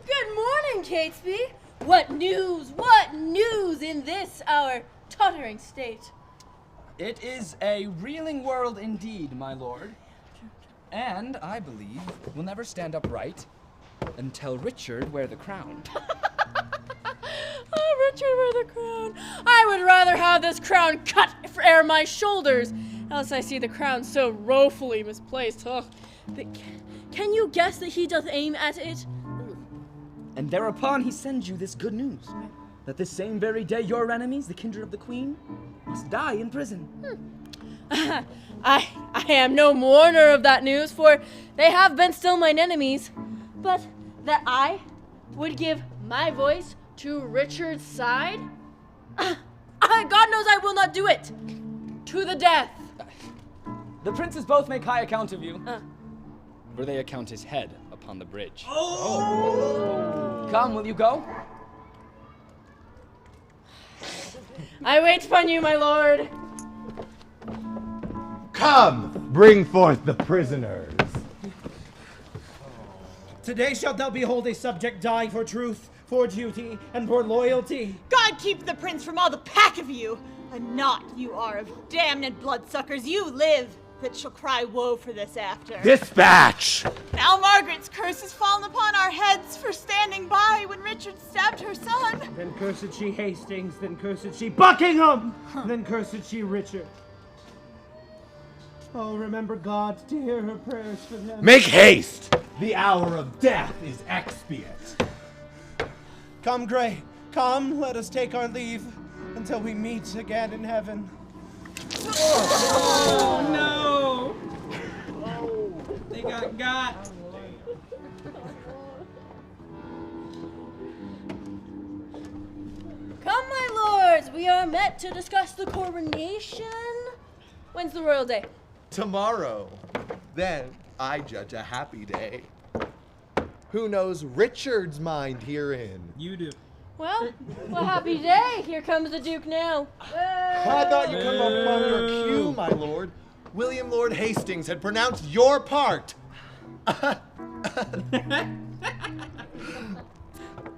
Good morning, Catesby. What news in this our tottering state? It is a reeling world indeed, my lord. And, I believe, will never stand upright until Richard wear the crown. Oh, Richard, wear the crown. I would rather have this crown cut for ere my shoulders, else I see the crown so woefully misplaced. Oh, can you guess that he doth aim at it? And thereupon he sends you this good news, that this same very day your enemies, the kindred of the queen, must die in prison. I am no mourner of that news, for they have been still mine enemies. But that I would give my voice to Richard's side? God knows I will not do it. To the death. The princes both make high account of you, for they account his head upon the bridge. Oh! Come, will you go? I wait upon you, my lord. Come, bring forth the prisoners. Today shalt thou behold a subject die for truth, for duty, and for loyalty. God keep the prince from all the pack of you. A knot you are of damned bloodsuckers. You live that shall cry woe for this after. Dispatch! Now Margaret's curse has fallen upon our heads for standing by when Richard stabbed her son. Then cursed she Hastings, then cursed she Buckingham, then cursed she Richard. Oh, remember God to hear her prayers for them. Make haste! The hour of death is expiate. Come, Gray, come, let us take our leave until we meet again in heaven. Oh no! They got. Come, my lords, we are met to discuss the coronation. When's the royal day? Tomorrow. Then I judge a happy day. Who knows Richard's mind herein? You do. Well, a happy day. Here comes the Duke now. I thought you come upon your cue, my lord. William Lord Hastings had pronounced your part.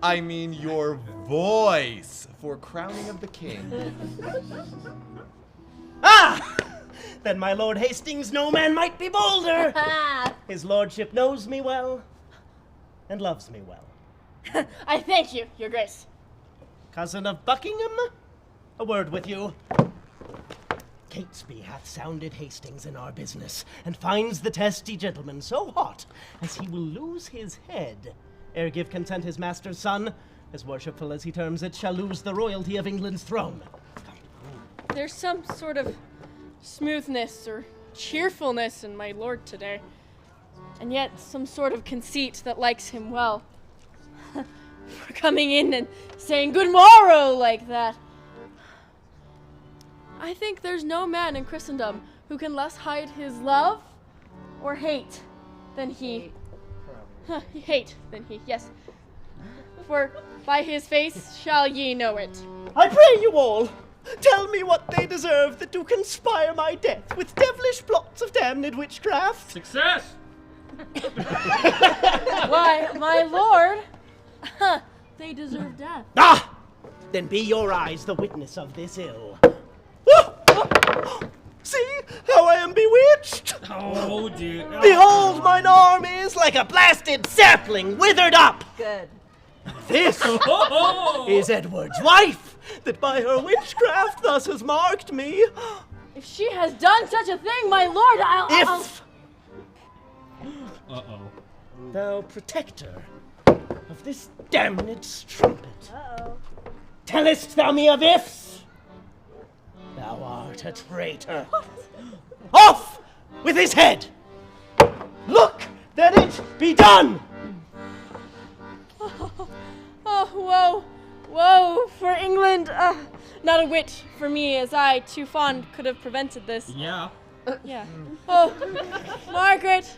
I mean your voice for crowning of the king. Then my Lord Hastings no man might be bolder. His lordship knows me well and loves me well. I thank you, your grace. Cousin of Buckingham, a word with you. Catesby hath sounded Hastings in our business, and finds the testy gentleman so hot as he will lose his head, ere give consent his master's son, as worshipful as he terms it, shall lose the royalty of England's throne. There's some sort of smoothness or cheerfulness in my lord today, and yet some sort of conceit that likes him well. For coming in and saying good morrow like that. I think there's no man in Christendom who can less hide his love or hate than he. Ye hate, then he, yes. For by his face shall ye know it. I pray you all, tell me what they deserve that do conspire my death with devilish plots of damned witchcraft. Success! Why, my lord, they deserve death. Ah! Then be your eyes the witness of this ill. See how I am bewitched? Oh, dear. Behold, mine arm is like a blasted sapling withered up. Good. This is Edward's wife, that by her witchcraft thus has marked me. If she has done such a thing, my lord, I'll... If Uh-oh. thou protector of this damned strumpet, tellest thou me of ifs? Thou art a traitor. Off with his head! Look that it be done! Oh, woe for England. Not a whit for me, as I, too fond, could have prevented this. Yeah. Yeah. Oh, Margaret.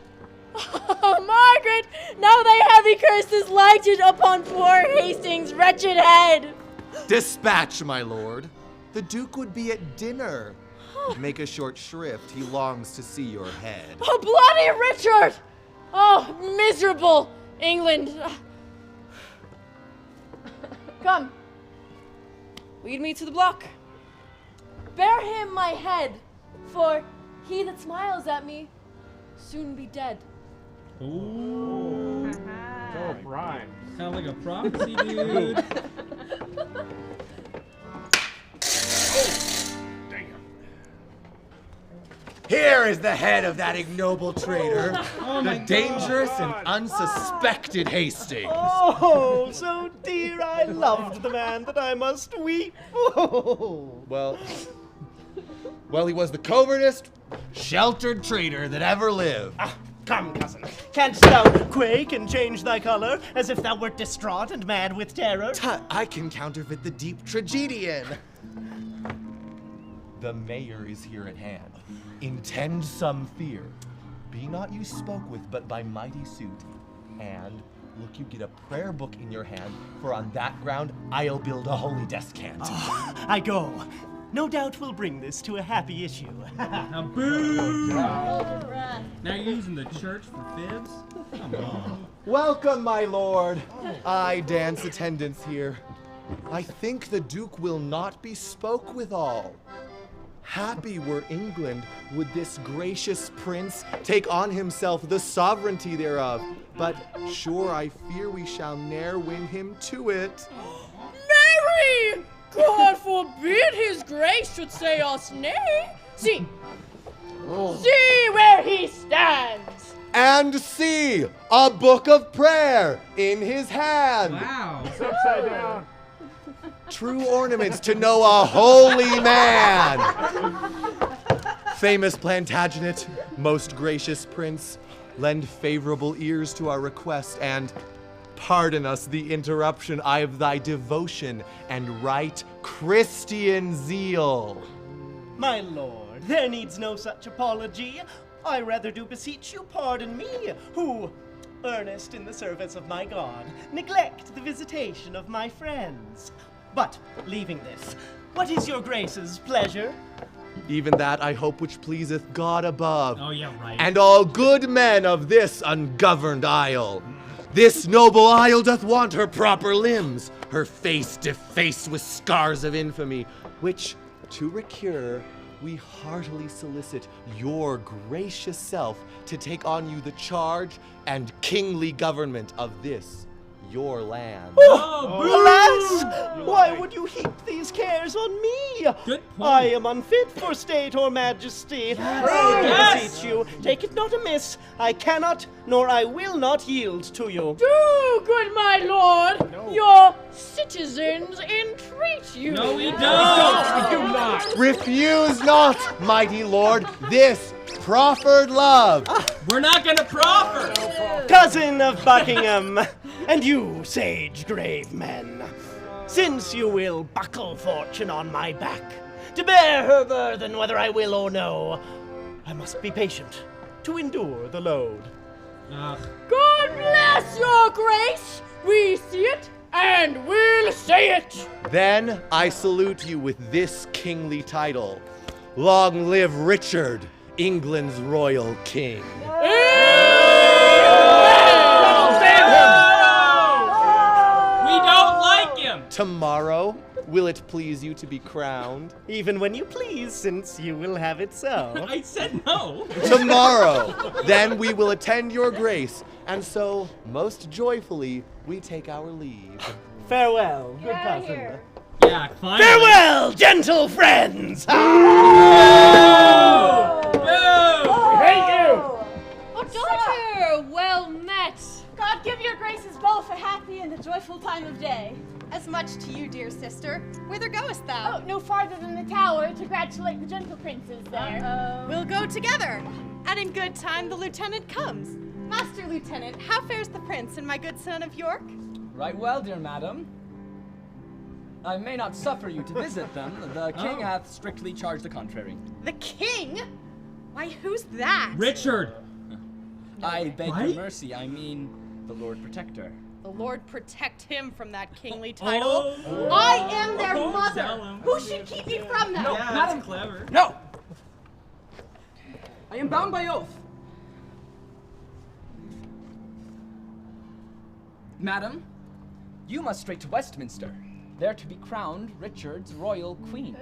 Oh, Margaret! Now thy heavy curse is lighted upon poor Hastings' wretched head. Dispatch, my lord. The Duke would be at dinner. Make a short shrift. He longs to see your head. Oh, bloody Richard! Oh, miserable England! Come, lead me to the block. Bear him my head, for he that smiles at me soon be dead. Ooh. Oh, rhyme. Sound like a prophecy, dude. Here is the head of that ignoble traitor, Oh the my dangerous God. and unsuspected Hastings. Oh, so dear I loved the man that I must weep. Oh. Well, he was the covertest, sheltered traitor that ever lived. Come, cousin, canst thou quake and change thy color, as if thou wert distraught and mad with terror? I can counterfeit the deep tragedian. The mayor is here at hand. Intend some fear. Be not you spoke with, but by mighty suit. And look, you get a prayer book in your hand, for on that ground I'll build a holy descant. I go. No doubt we'll bring this to a happy issue. Now, boo! Now you're using the church for fibs? Come on. Welcome, my lord. I dance attendance here. I think the Duke will not be spoke withal. Happy were England would this gracious prince take on himself the sovereignty thereof, but sure I fear we shall ne'er win him to it. Mary! God forbid his grace should say us nay. See, see where he stands. And see, a book of prayer in his hand. Wow. It's upside down. True ornaments to know a holy man. Famous Plantagenet, most gracious prince, lend favorable ears to our request and pardon us the interruption of thy devotion and right Christian zeal. My lord, there needs no such apology. I rather do beseech you pardon me, who, earnest in the service of my God, neglect the visitation of my friends. But, leaving this, what is your grace's pleasure? Even that I hope which pleaseth God above. Oh, yeah, right. And all good men of this ungoverned isle. This noble isle doth want her proper limbs, her face defaced with scars of infamy, which, to recure, we heartily solicit your gracious self to take on you the charge and kingly government of this your land. Alas! Why would you heap these cares on me? Good point. I am unfit for state or majesty. I beseech you, take it not amiss. I cannot, nor I will not yield to you. Do, good my lord, your citizens entreat you. No, we don't. We do not. Refuse not, mighty lord, this proffered love. We're not gonna proffer. Cousin of Buckingham, and you, sage grave men, since you will buckle fortune on my back, to bear her burthen whether I will or no, I must be patient to endure the load. Good Bless your grace! We see it, and we'll say it! Then I salute you with this kingly title. Long live Richard, England's royal king. We don't like him! Tomorrow, will it please you to be crowned? Even when you please, since you will have it so. I said no. Tomorrow, then we will attend your grace, and so, most joyfully, we take our leave. Farewell, good cousin. Yeah, finally. Farewell, gentle friends! Boo! Oh, daughter, well met. God give your graces both a happy and a joyful time of day. As much to you, dear sister. Whither goest thou? Oh, no farther than the tower to congratulate the gentle princes there. We'll go together. And in good time the lieutenant comes. Master Lieutenant, how fares the prince and my good son of York? Right well, dear madam. I may not suffer you to visit them. The king hath strictly charged the contrary. The king? Why, who's that? Richard! I beg your mercy, I mean the Lord Protector. The Lord protect him from that kingly title. I am their mother. Who should keep me from that? No, Madam, that's clever. No! I am bound by oath. Madam, you must straight to Westminster, there to be crowned Richard's royal queen.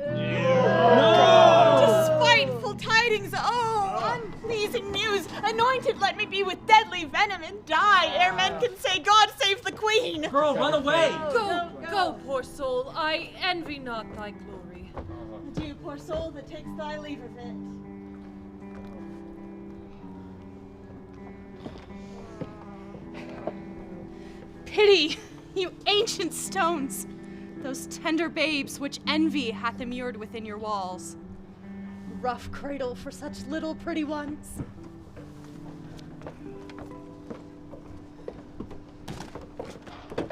Despiteful tidings, unpleasing news. Anointed, let me be with deadly venom and die ere men can say, God save the queen. Girl, run away. Go, poor soul. I envy not thy glory. Adieu, poor soul that takes thy leave of it. Pity, you ancient stones, those tender babes which envy hath immured within your walls. Rough cradle for such little pretty ones. Boo!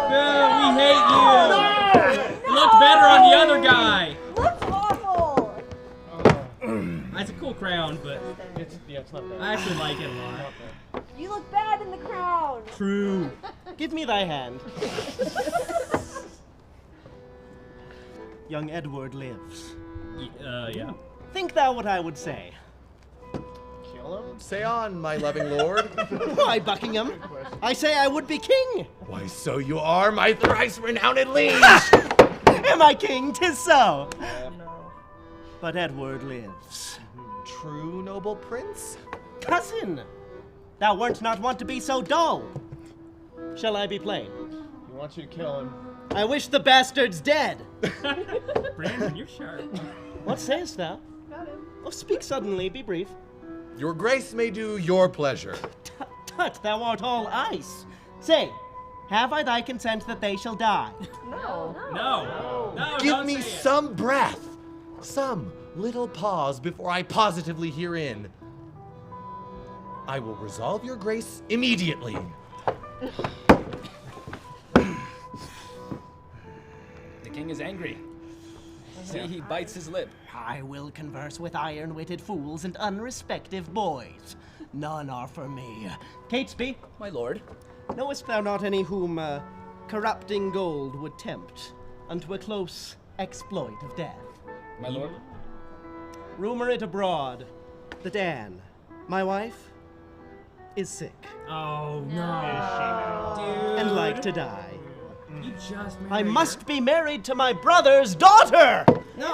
We hate you! You look better on the other guy! Looks awful! That's a cool crown, but It's not bad. I actually like it a lot. You look bad in the crown. True. Give me thy hand. Young Edward lives. Yeah. Think thou what I would say. Kill him? Say on, my loving lord. Why, Buckingham? I say I would be king. Why, so you are, my thrice-renowned liege. Am I king? 'Tis so. But Edward lives. True, noble prince? Cousin, thou weren't not wont to be so dull. Shall I be plain? He wants you to kill him. I wish the bastard's dead. Brandon, you're sharp. What sayest thou? Oh, speak suddenly, be brief. Your grace may do your pleasure. Tut, thou art all ice. Say, have I thy consent that they shall die? No, Give don't me say it. some breath, some little pause before I positively herein. I will resolve your grace immediately. The king is angry. See, he bites his lip. I will converse with iron-witted fools and unrespective boys. None are for me. Catesby, My lord, knowest thou not any whom corrupting gold would tempt unto a close exploit of death? my lord. Rumor it abroad that Anne, my wife, is sick Oh, no. Dude. and like to die. You just married I must be married to my brother's daughter,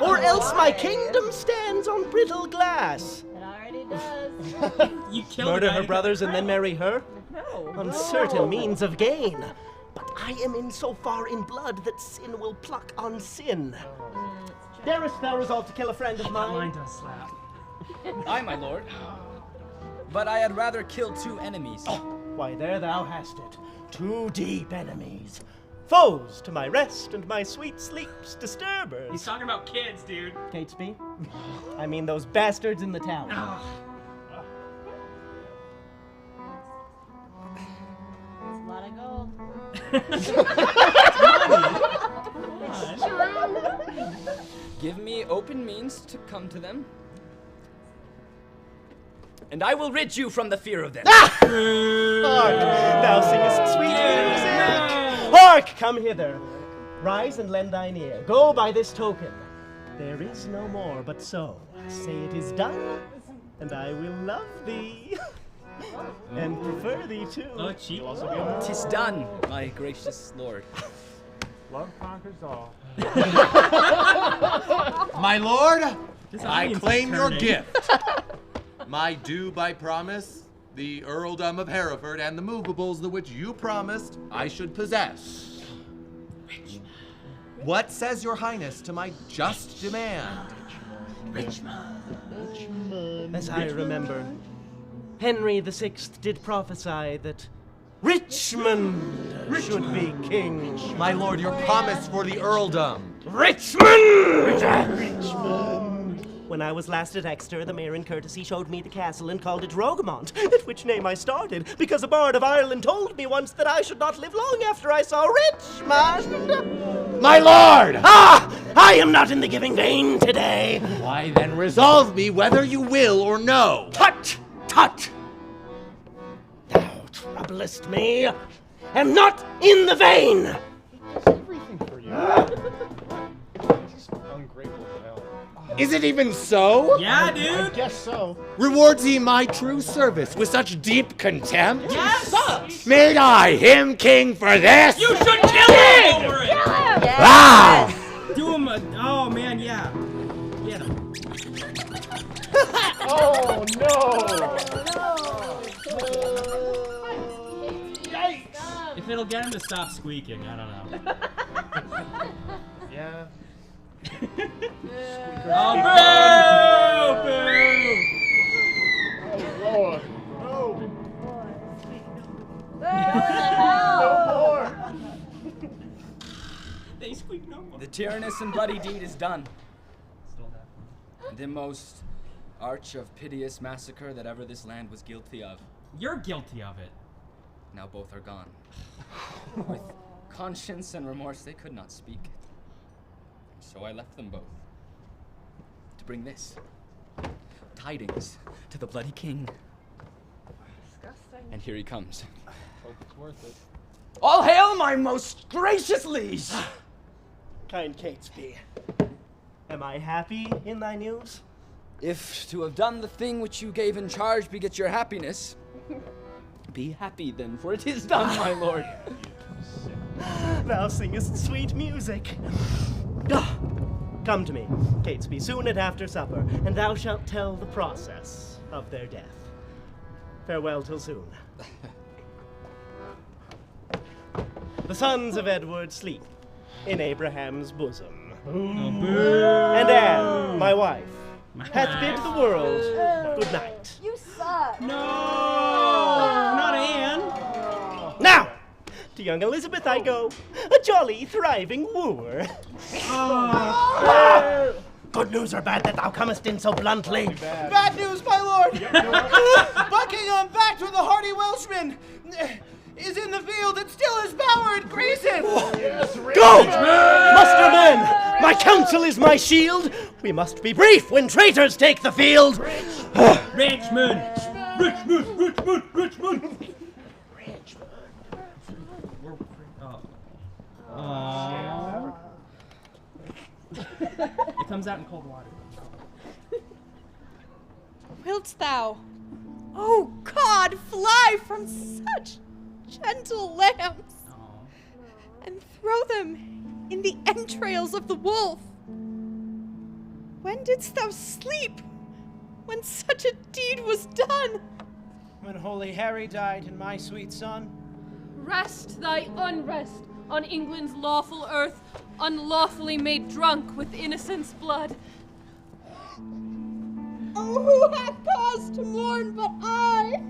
or else my kingdom stands on brittle glass. It already does. You killed Murder the guy her who brothers got and then the crown. marry her? No. Uncertain means of gain. But I am in so far in blood that sin will pluck on sin. Darest thou resolve to kill a friend of That mine? line does slap. Aye, my lord. But I had rather kill 2 enemies. Why, there thou hast it. 2 deep enemies. Foes to my rest and my sweet sleep's disturbers. He's talking about kids, dude. Catesby, I mean those bastards in the tower. It's a lot of gold. Give me open means to come to them. and I will rid you from the fear of them. Hark, thou singest sweet music. Hark, come hither. Rise and lend thine ear. Go by this token. There is no more but so. Say it is done, and I will love thee. And prefer thee too. Oh, cheap. 'Tis done, my gracious lord. Love conquers all. My lord, This I audience is claim your turning. gift. My due by promise, the earldom of Hereford, and the movables the which you promised I should possess. What says your highness to my just demand? As I remember, Henry VI did prophesy that Richmond should be king. My lord, your promise for the earldom. Richmond! When I was last at Exeter, the mayor in courtesy showed me the castle and called it Rogemont, at which name I started, because a bard of Ireland told me once that I should not live long after I saw Richmond. My lord! Ah! I am not in the giving vein today. Why then resolve me whether you will or no. Tut! Tut! Thou troublest me. Am not in the vein. He does everything for you. He's ungrateful as hell. Is it even so? Yeah, I dude. guess so. Rewards he my true service with such deep contempt? Yes. Made I him king for this? You should kill him over it. Ah! Do him a. Oh man, yeah. Get him. Oh no! If it'll get him to stop squeaking, I don't know. Yeah. Oh, boo! Boo! Oh Lord. No. No more. They squeak no more. The tyrannous and bloody deed is done. The most arch of piteous massacre that ever this land was guilty of. You're guilty of it. Now both are gone. With conscience and remorse, they could not speak. So I left them both to bring this tidings to the bloody king. And here he comes. Hope it's worth it. All hail my most gracious liege! Kind Catesby, am I happy in thy news? If to have done the thing which you gave in charge begets your happiness, be happy then, for it is done, my lord. Thou singest sweet music. Come to me, Catesby, soon and after supper, and thou shalt tell the process of their death. Farewell till soon. The sons of Edward sleep in Abraham's bosom. And Anne, my wife, hath bid the world good night. You suck. No, not Anne. Now, to young Elizabeth I go, a jolly, thriving wooer. Good news or bad that thou comest in so bluntly? Bad news, my lord! Buckingham, backed with a hardy Welshman, is in the field and still is power and greasing! Go! Muster men! My counsel is my shield! We must be brief when traitors take the field! Richmond! Richmond! Richmond! Richmond! Aww. It comes out in cold water. Wilt thou, oh God, fly from such gentle lambs and throw them in the entrails of the wolf? When didst thou sleep when such a deed was done? When holy Harry died and my sweet son. Rest thy unrest on England's lawful earth, unlawfully made drunk with innocent's blood. Oh, who hath cause to mourn but I?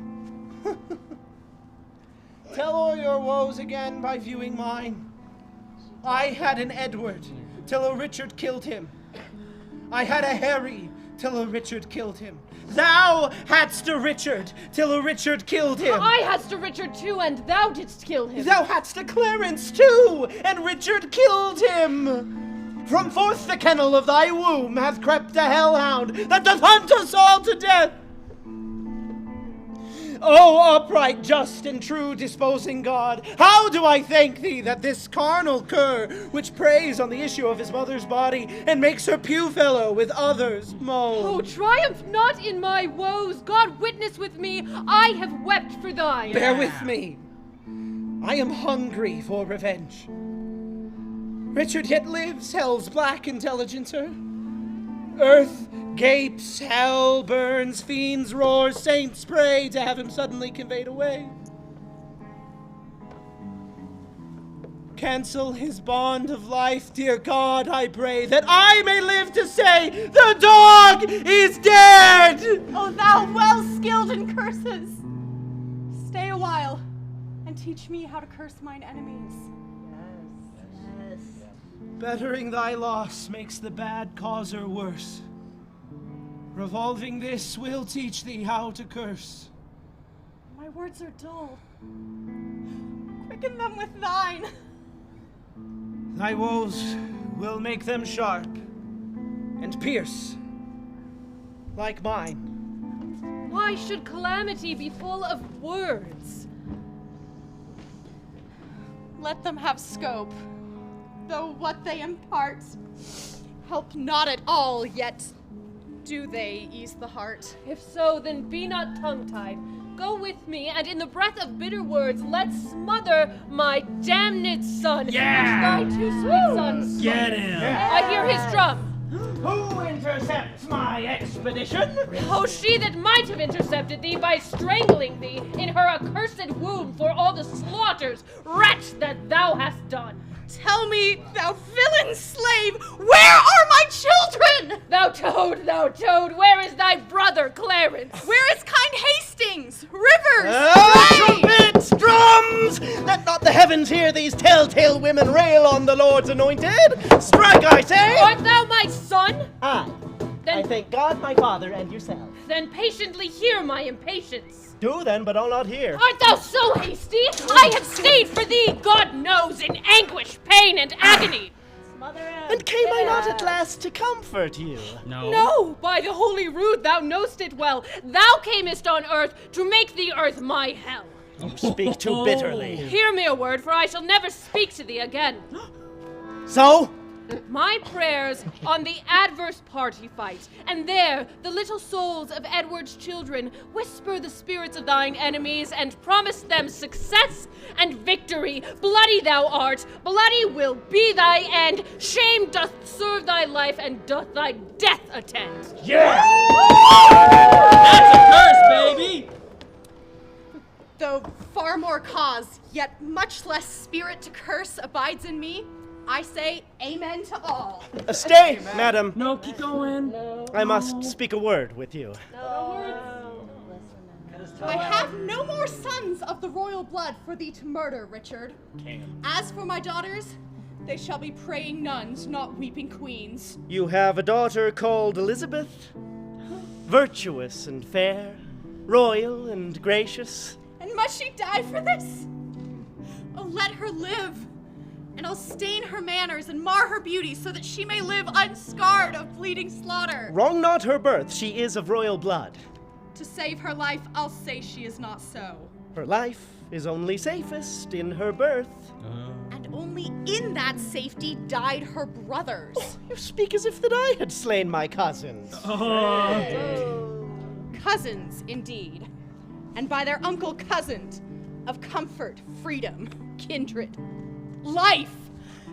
Tell all your woes again by viewing mine. I had an Edward till a Richard killed him. I had a Harry till a Richard killed him. Thou hadst a Richard till a Richard killed him. I hadst a Richard too, and thou didst kill him. Thou hadst a Clarence too, and Richard killed him. From forth the kennel of thy womb hath crept a hellhound that doth hunt us all to death. O upright, just, and true disposing God, how do I thank thee that this carnal cur, which preys on the issue of his mother's body, and makes her pew fellow with others moan. Oh, triumph not in my woes. God witness with me, I have wept for thine. Bear with me. I am hungry for revenge. Richard yet lives, hell's black intelligencer. Earth gapes, hell burns, fiends roar, saints pray to have him suddenly conveyed away. Cancel his bond of life, dear God, I pray, that I may live to say, the dog is dead! O thou well skilled in curses, stay a while and teach me how to curse mine enemies. Yes. Bettering thy loss makes the bad causer worse. Revolving this will teach thee how to curse. My words are dull. Quicken them with thine. Thy woes will make them sharp and pierce like mine. Why should calamity be full of words? Let them have scope, though what they impart help not at all, yet do they ease the heart. If so, then be not tongue-tied. Go with me, and in the breath of bitter words, let's smother my damned son. Yeah! And thy two sweet sons. Get him! I hear his drum. Who intercepts my expedition? Oh, she that might have intercepted thee by strangling thee in her accursed womb for all the slaughters, wretch, that thou hast done. Tell me, thou villain slave, where are my children? Thou toad, where is thy brother Clarence? Where is kind Hastings? Rivers? Trumpets, drums! Let not the heavens hear these telltale women rail on the Lord's anointed. Strike, I say! Art thou my son? Aye. Then, I thank God, my father, and yourself. Then patiently hear my impatience. Do then, but I'll not hear. Art thou so hasty? I have stayed for thee, God knows, in anguish, pain, and agony. And came I not at last to comfort you? No, by the holy rood, thou knowst it well. Thou camest on earth to make the earth my hell. You speak too bitterly. Hear me a word, for I shall never speak to thee again. So? My prayers on the adverse party fight, and there the little souls of Edward's children whisper the spirits of thine enemies and promise them success and victory. Bloody thou art, bloody will be thy end. Shame doth serve thy life, and doth thy death attend. Yeah! That's a curse, baby! Though far more cause, yet much less spirit to curse abides in me, I say amen to all. Stay, madam. No, keep going. I must speak a word with you. I have no more sons of the royal blood for thee to murder, Richard. As for my daughters, they shall be praying nuns, not weeping queens. You have a daughter called Elizabeth, virtuous and fair, royal and gracious. And must she die for this? Oh, let her live. And I'll stain her manners and mar her beauty so that she may live unscarred of bleeding slaughter. Wrong not her birth, she is of royal blood. To save her life, I'll say she is not so. Her life is only safest in her birth. And only in that safety died her brothers. Oh, you speak as if that I had slain my cousins. Cousins, indeed. And by their uncle cozened, of comfort, freedom, kindred. Life!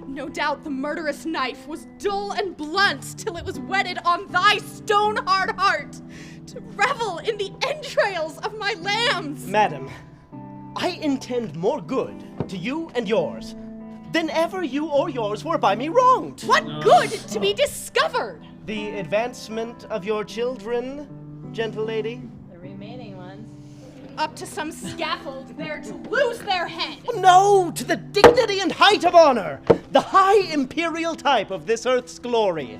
No doubt the murderous knife was dull and blunt till it was whetted on thy stone-hard heart to revel in the entrails of my lambs. Madam, I intend more good to you and yours than ever you or yours were by me wronged. What good to be discovered? The advancement of your children, gentle lady. The remaining ones. Up to some scaffold there to lose their head. No, to the dignity and height of honor, the high imperial type of this earth's glory,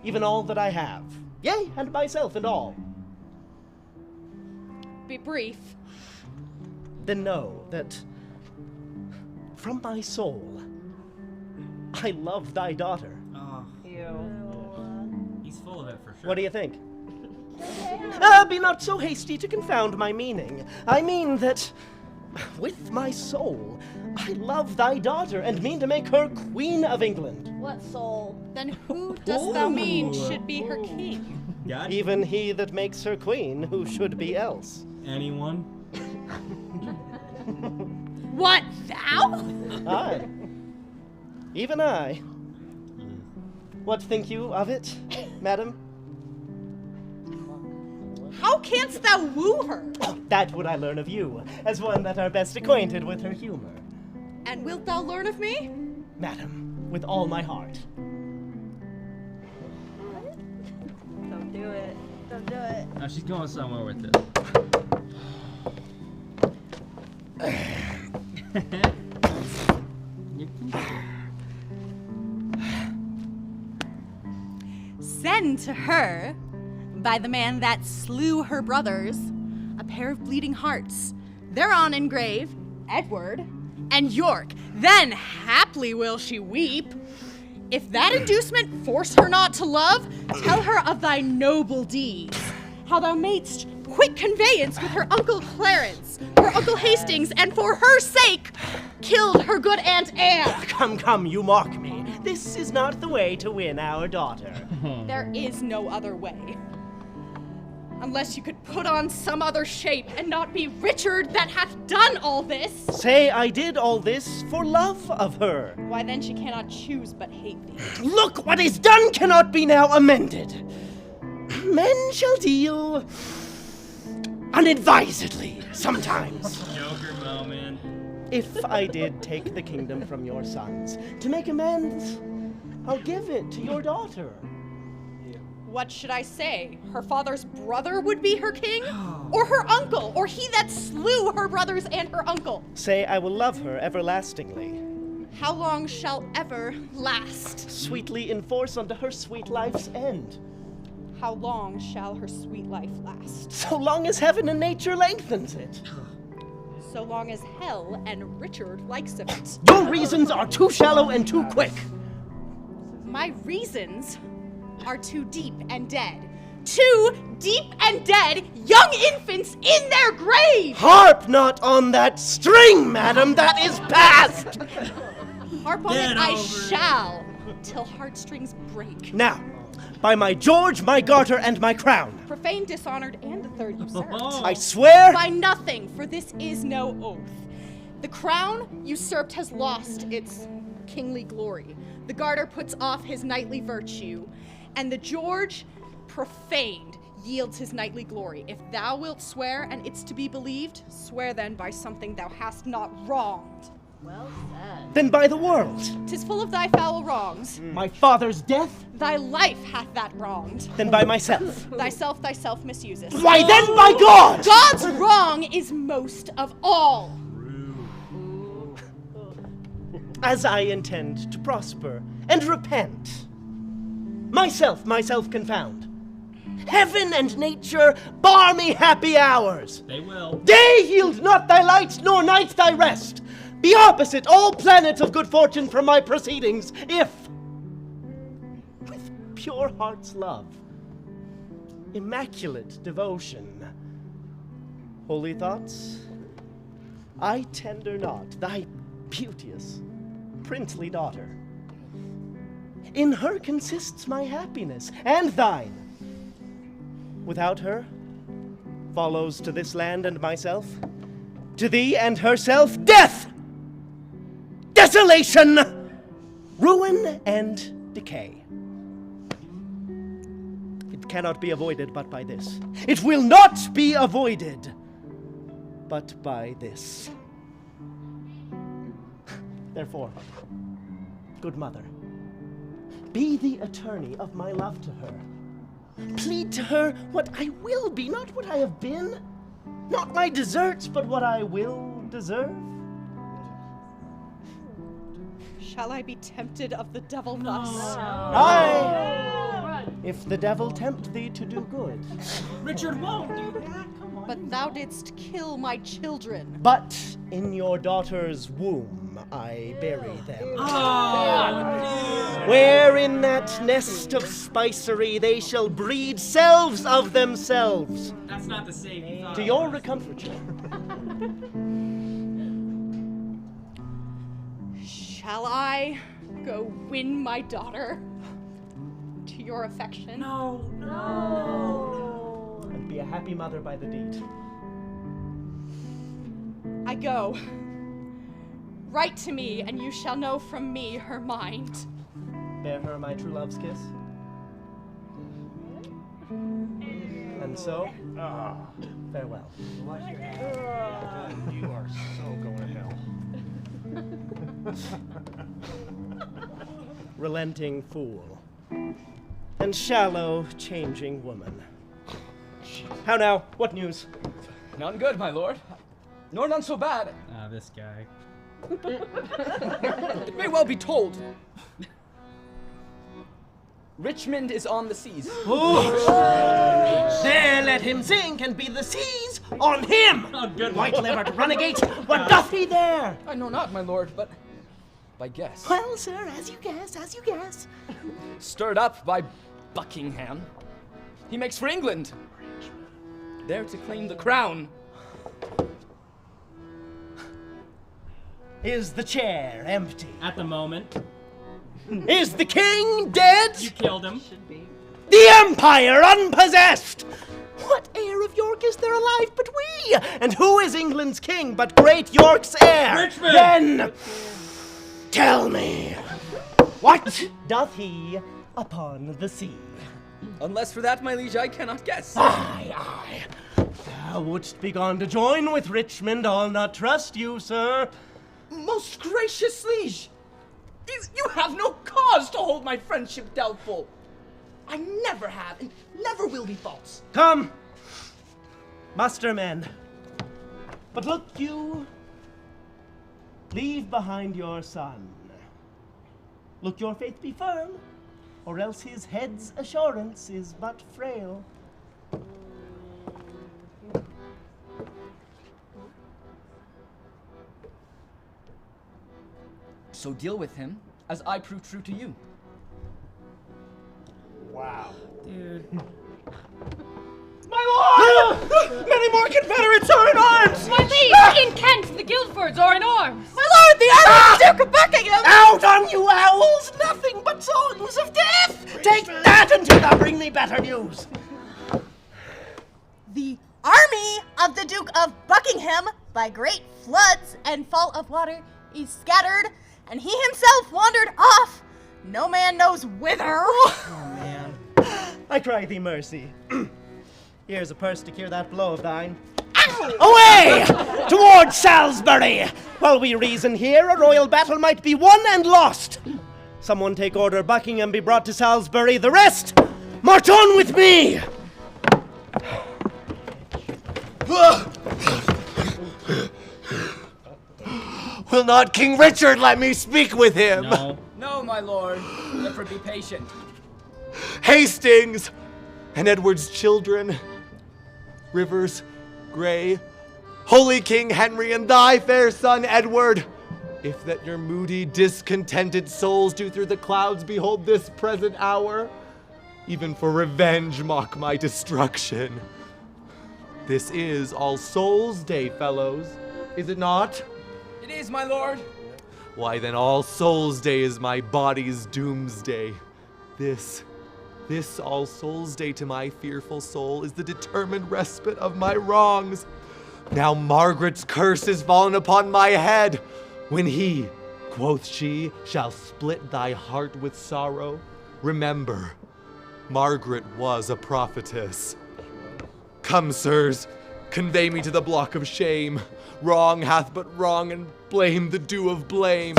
even all that I have, yea, and myself and all. Be brief. Then know that from my soul, I love thy daughter. Oh, he's full of it for sure. What do you think? Be not so hasty to confound my meaning. I mean that, with my soul, I love thy daughter and mean to make her Queen of England. What soul? Then who dost thou mean should be her king? God? Even he that makes her queen, who should be else? Anyone? What, thou? Aye. Even I. What think you of it, madam? How canst thou woo her? That would I learn of you, as one that are best acquainted with her humor. And wilt thou learn of me? Madam, with all my heart. Don't do it. Don't do it. Now she's going somewhere with this. Send to her, by the man that slew her brothers, a pair of bleeding hearts, thereon engrave Edward and York. Then haply will she weep. If that inducement force her not to love, tell her of thy noble deeds, how thou madest quick conveyance with her uncle Clarence, her uncle Hastings, and for her sake killed her good Aunt Anne. Come, you mock me. This is not the way to win our daughter. There is no other way. Unless you could put on some other shape and not be Richard that hath done all this. Say I did all this for love of her. Why then she cannot choose but hate thee. Look, what is done cannot be now amended. Men shall deal unadvisedly sometimes. Joker moment. If I did take the kingdom from your sons, to make amends, I'll give it to your daughter. What should I say? Her father's brother would be her king? Or her uncle? Or he that slew her brothers and her uncle? Say I will love her everlastingly. How long shall ever last? Sweetly enforce unto her sweet life's end. How long shall her sweet life last? So long as heaven and nature lengthens it. So long as hell and Richard likes of it. Your reasons are too shallow and too quick. My reasons are too deep and dead. Too deep and dead, young infants in their grave! Harp not on that string, madam, that is past! Harp on it I shall, till heartstrings break. Now, by my George, my garter, and my crown. Profane, dishonored, and the third usurped. I swear by nothing, for this is no oath. The crown usurped has lost its kingly glory. The garter puts off his knightly virtue, and the George, profaned, yields his knightly glory. If thou wilt swear, and it's to be believed, swear then by something thou hast not wronged. Well said. Then by the world. 'Tis full of thy foul wrongs. My father's death. Thy life hath that wronged. Then by myself. Thyself misusest. Why then by God! God's wrong is most of all. As I intend to prosper and repent. Myself confound. Heaven and nature bar me happy hours. They will. Day yield not thy light, nor night thy rest. Be opposite all planets of good fortune from my proceedings, if, with pure heart's love, immaculate devotion, holy thoughts, I tender not thy beauteous, princely daughter. In her consists my happiness, and thine. Without her, follows to this land and myself, to thee and herself, death! Desolation! Ruin and decay. It cannot be avoided but by this. It will not be avoided but by this. Therefore, good mother, be the attorney of my love to her. Plead to her what I will be, not what I have been. Not my deserts, but what I will deserve. Shall I be tempted of the devil thus? Aye, if the devil tempt thee to do good. Richard won't do that, come on. But thou didst kill my children. But in your daughter's womb, I bury them. Oh, Where in that nest of spicery they shall breed selves of themselves. that's not the same. You thought To it your was. recomforture. Shall I go win my daughter to your affection? No. And be a happy mother by the deed. I go. Write to me, and you shall know from me her mind. Bear her my true love's kiss. And so, farewell. You are so going to hell. Relenting fool. And shallow, changing woman. How now? What news? None good, my lord. Nor none so bad. Ah, this guy. It may well be told. Richmond is on the seas. There let him sink and be the seas on him! Oh, good one. White-livered renegade, what doth he there? I know not, my lord, but by guess. Well, sir, as you guess. Stirred up by Buckingham, he makes for England, there to claim the crown. Is the chair empty? At the moment. Is the king dead? You killed him. The empire unpossessed! What heir of York is there alive but we? And who is England's king but great York's heir? Richmond! Then, tell me, what doth he upon the sea? Unless for that, my liege, I cannot guess. Aye. Thou wouldst be gone to join with Richmond, I'll not trust you, sir. Most gracious liege, you have no cause to hold my friendship doubtful. I never have and never will be false. Come, muster men. But look you, leave behind your son. Look your faith be firm, or else his head's assurance is but frail. So deal with him as I prove true to you. Wow. Dude. My lord! Many more Confederates are in arms! My liege, in Kent, the Guildfords are in arms. My lord, the army of the Duke of Buckingham! Out on you owls! Nothing but songs of death! Take that until thou bring me better news! The army of the Duke of Buckingham, by great floods and fall of water, is scattered, and he himself wandered off, no man knows whither. Oh, man. I cry thee mercy. Here's a purse to cure that blow of thine. Away! Towards Salisbury! While we reason here, a royal battle might be won and lost. Someone take order Buckingham be brought to Salisbury. The rest, march on with me! Will not King Richard let me speak with him? No. No, my lord, therefore be patient. Hastings and Edward's children, Rivers, Grey, holy King Henry, and thy fair son Edward, if that your moody, discontented souls do through the clouds behold this present hour, even for revenge mock my destruction. This is All Souls' Day, fellows, is it not? It is, my lord. Why then All Souls' Day is my body's doomsday. This All Souls' Day to my fearful soul is the determined respite of my wrongs. Now Margaret's curse is fallen upon my head. When he, quoth she, shall split thy heart with sorrow, remember, Margaret was a prophetess. Come, sirs, convey me to the block of shame. Wrong hath but wrong, and blame the due of blame.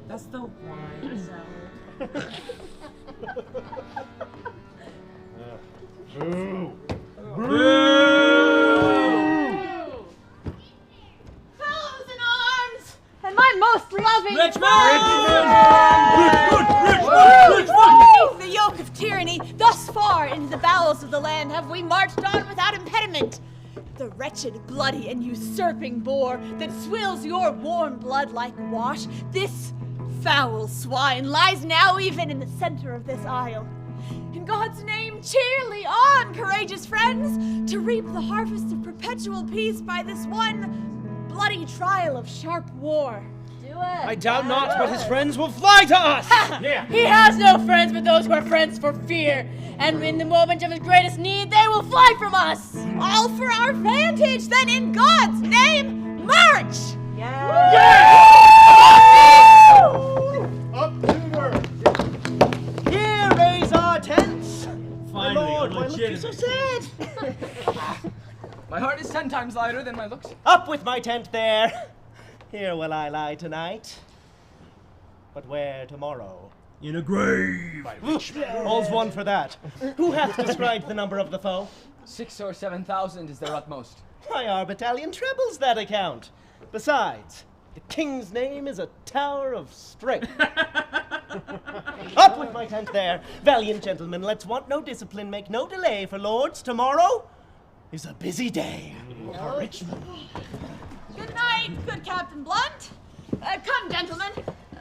That's the wine Boo. Fellows in arms, and my most loving Richmond! the yoke of tyranny thus far into the bowels of the land have we marched on without impediment. The wretched, bloody, and usurping boar that swills your warm blood like wash, this foul swine lies now even in the center of this isle. In God's name, cheerly on, courageous friends, to reap the harvest of perpetual peace by this one bloody trial of sharp war. Do it. I doubt not, but his friends will fly to us! Yeah. He has no friends but those who are friends for fear, and in the moment of his greatest need, they will fly from us! All for our vantage, then in God's name, march! Up to Here raise our tents! Finally, my lord, a why look you legitimate so sad? My heart is 10 times lighter than my looks. Up with my tent there! Here will I lie tonight. But where tomorrow? In a grave. All's one for that. Who hath described the number of the foe? 6,000 or 7,000 is their utmost. Why, our battalion trebles that account. Besides, the king's name is a tower of strength. Up with my tent there. Valiant gentlemen, let's want no discipline, make no delay, for lords, tomorrow is a busy day for Richmond. Good night, good Captain Blunt. Come, gentlemen,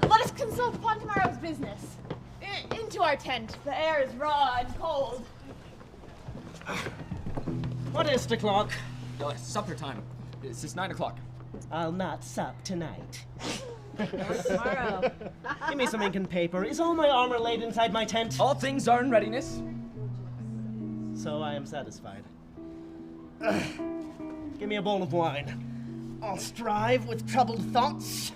let us consult upon tomorrow's business. Into our tent. The air is raw and cold. What is the clock? Supper time. It's just 9 o'clock. I'll not sup tonight. Tomorrow. Give me some ink and paper. Is all my armor laid inside my tent? All things are in readiness. So I am satisfied. Give me a bowl of wine. I'll strive with troubled thoughts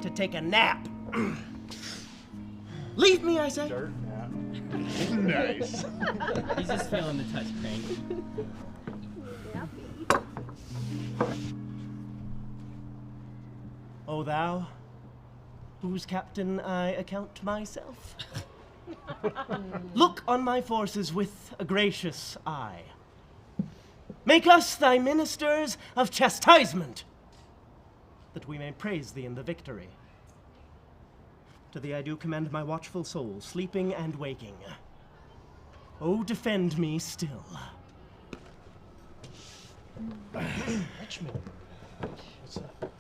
to take a nap. Leave me, I say. Dirt nap. Nice. He's just feeling the touch, Crank. O thou, whose captain I account myself, look on my forces with a gracious eye. Make us thy ministers of chastisement, that we may praise thee in the victory. To thee I do commend my watchful soul, sleeping and waking. Oh, defend me still. Richmond. What's up?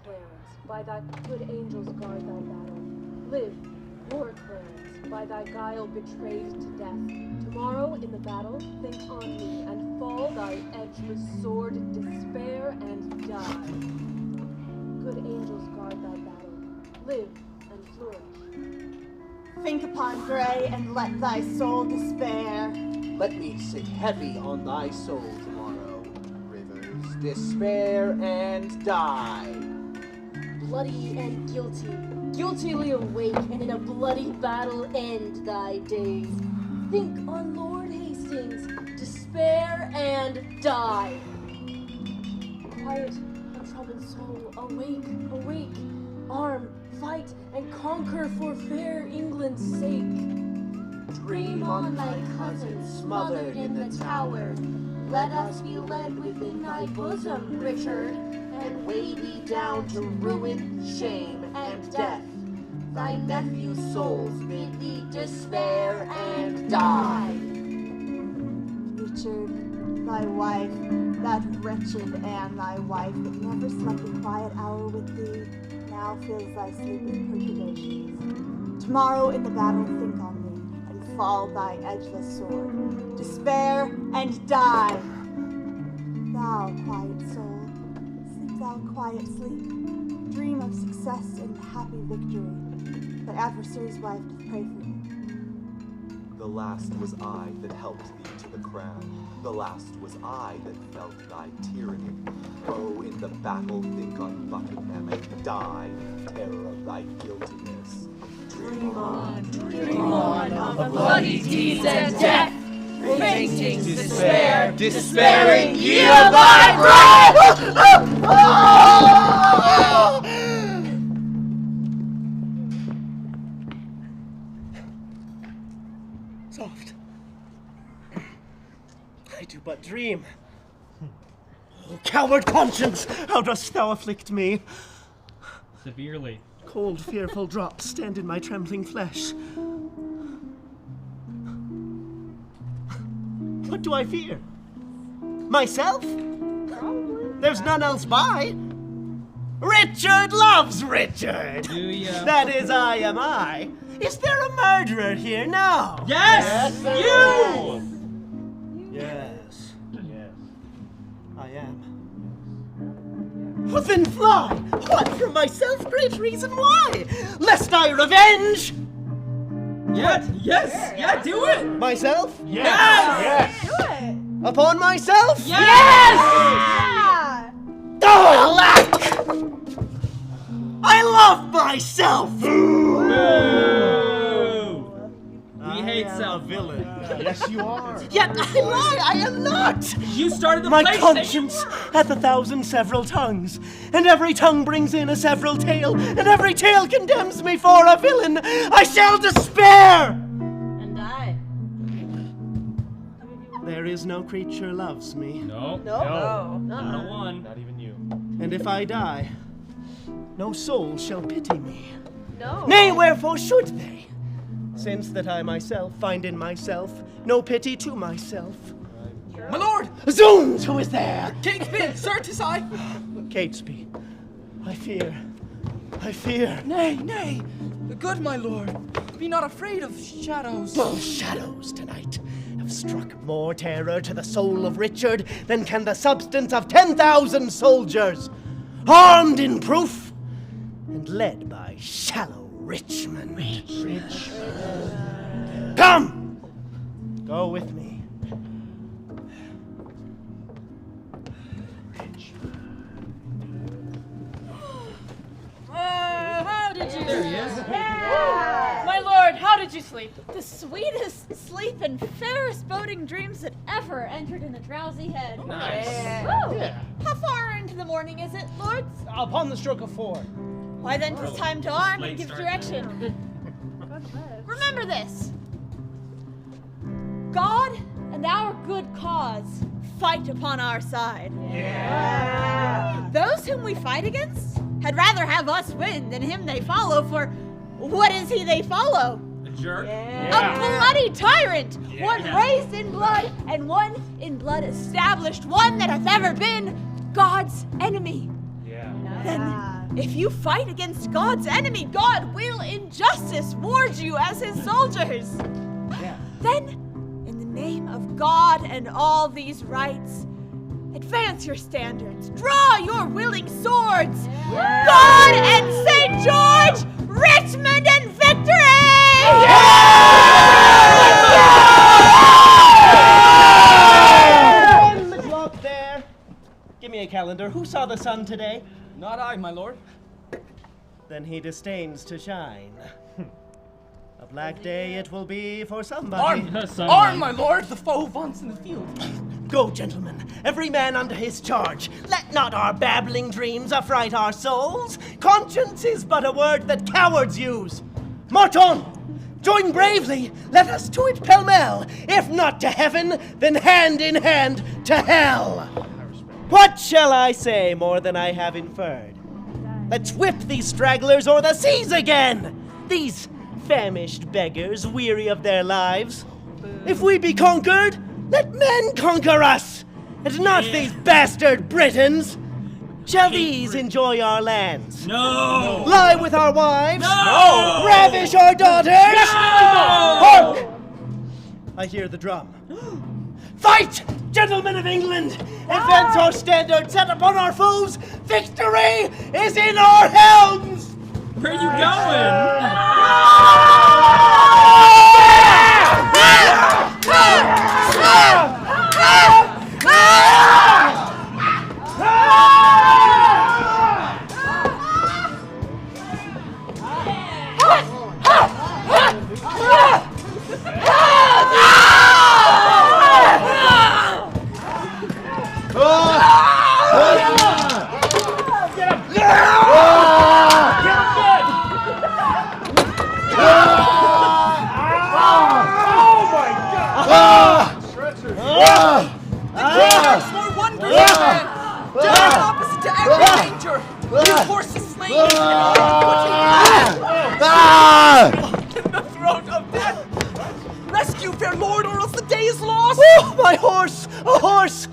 Clarence, by thy good angels guard thy battle. Live, Lord Clarence, by thy guile betrayed to death. Tomorrow in the battle, think on me, and fall thy edgeless sword, despair and die. Good angels guard thy battle. Live and flourish. Think upon Gray and let thy soul despair. Let me sit heavy on thy soul tomorrow. Rivers, despair and die. Bloody and guilty, guiltily awake, and in a bloody battle end thy days. Think on Lord Hastings, despair and die. Quiet, untroubled soul, awake, awake, arm, fight, and conquer for fair England's sake. Dream on thy cousin smothered in the tower. Let us be led within thy bosom, Richard, and weigh thee down to ruin, shame, and death. Thy nephew's souls bid thee despair and die. Richard, thy wife, that wretched Anne, thy wife, that never slept a quiet hour with thee, now fills thy sleep with perturbations. Tomorrow in the battle think on me, and fall thy edgeless sword. Despair and die. Thou, quiet soul, sleep thou quiet sleep. Dream of success and happy victory. Thy adversary's wife doth pray for thee. The last was I that helped thee to the crown. The last was I that felt thy tyranny. Oh, in the battle think on Buckingham and die in terror of thy guiltiness. Dream on, Dream on of bloody deeds and death. Fainting despair, despairing ye of thy breath. Soft. I do but dream. Oh, coward conscience, how dost thou afflict me? Severely. Cold, fearful drops stand in my trembling flesh. What do I fear? Myself? There's none else by. Richard loves Richard! Do ya? That is, I am I. Is there a murderer here now? Yes! You! Yes. I am. Well, then fly! What from myself? Great reason why! Lest I revenge! Yes! Yeah, do it! Myself? Yes! Do it. Upon myself? Yes! Oh, alack! I love myself! Boo! We hate self. Villain. Yes, you are. Yet I lie, I am not! You started the My place. conscience hath 1,000 several tongues, and every tongue brings in a several tale, and every tale condemns me for a villain. I shall despair! And I. There is no creature loves me. No. Not a one. Not even you. And if I die, no soul shall pity me. No. Nay, wherefore should they? Since that I myself find in myself no pity to myself. My lord! Zounds, who is there? Catesby, sir, 'tis I. Catesby, I fear. Nay. Good, my lord. Be not afraid of shadows. Those shadows tonight have struck more terror to the soul of Richard than can the substance of 10,000 soldiers, armed in proof and led by shallow Richmond. Come! Go with me. How did you? There he is. My lord, how did you sleep? The sweetest sleep and fairest boding dreams that ever entered in a drowsy head. Nice. Woo! Yeah. How far into the morning is it, lords? Upon the stroke of 4. Why then 'tis time to arm Late and give start. direction. Remember this. God and our good cause fight upon our side. Yeah. Those whom we fight against had rather have us win than him they follow, for what is he they follow? A jerk. A bloody tyrant! Yeah. One raised in blood and one in blood established, one that hath ever been God's enemy. Yeah. Then, if you fight against God's enemy, God will in justice ward you as his soldiers. Yeah. Then, in the name of God and all these rights, advance your standards, draw your willing swords. God and St. George, Richmond and victory! The clock there. Give me a calendar. Who saw the sun today? Not I, my lord. Then he disdains to shine. A black day it will be for somebody. Arm, my lord! The foe vaunts in the field. Go, gentlemen, every man under his charge. Let not our babbling dreams affright our souls. Conscience is but a word that cowards use. March on! Join bravely, let us to it pell-mell. If not to heaven, then hand in hand to hell. What shall I say more than I have inferred? Let's whip these stragglers o'er the seas again! These famished beggars weary of their lives. If we be conquered, let men conquer us, and not these bastard Britons. Shall these enjoy our lands? No! Lie with our wives? No! Ravish our daughters? No! Hark! I hear the drum. Fight, gentlemen of England! Advance our standard set upon our foes! Victory is in our helms! Where are you going? you, fair lord, or else the day is lost! Oh, my horse! A horse!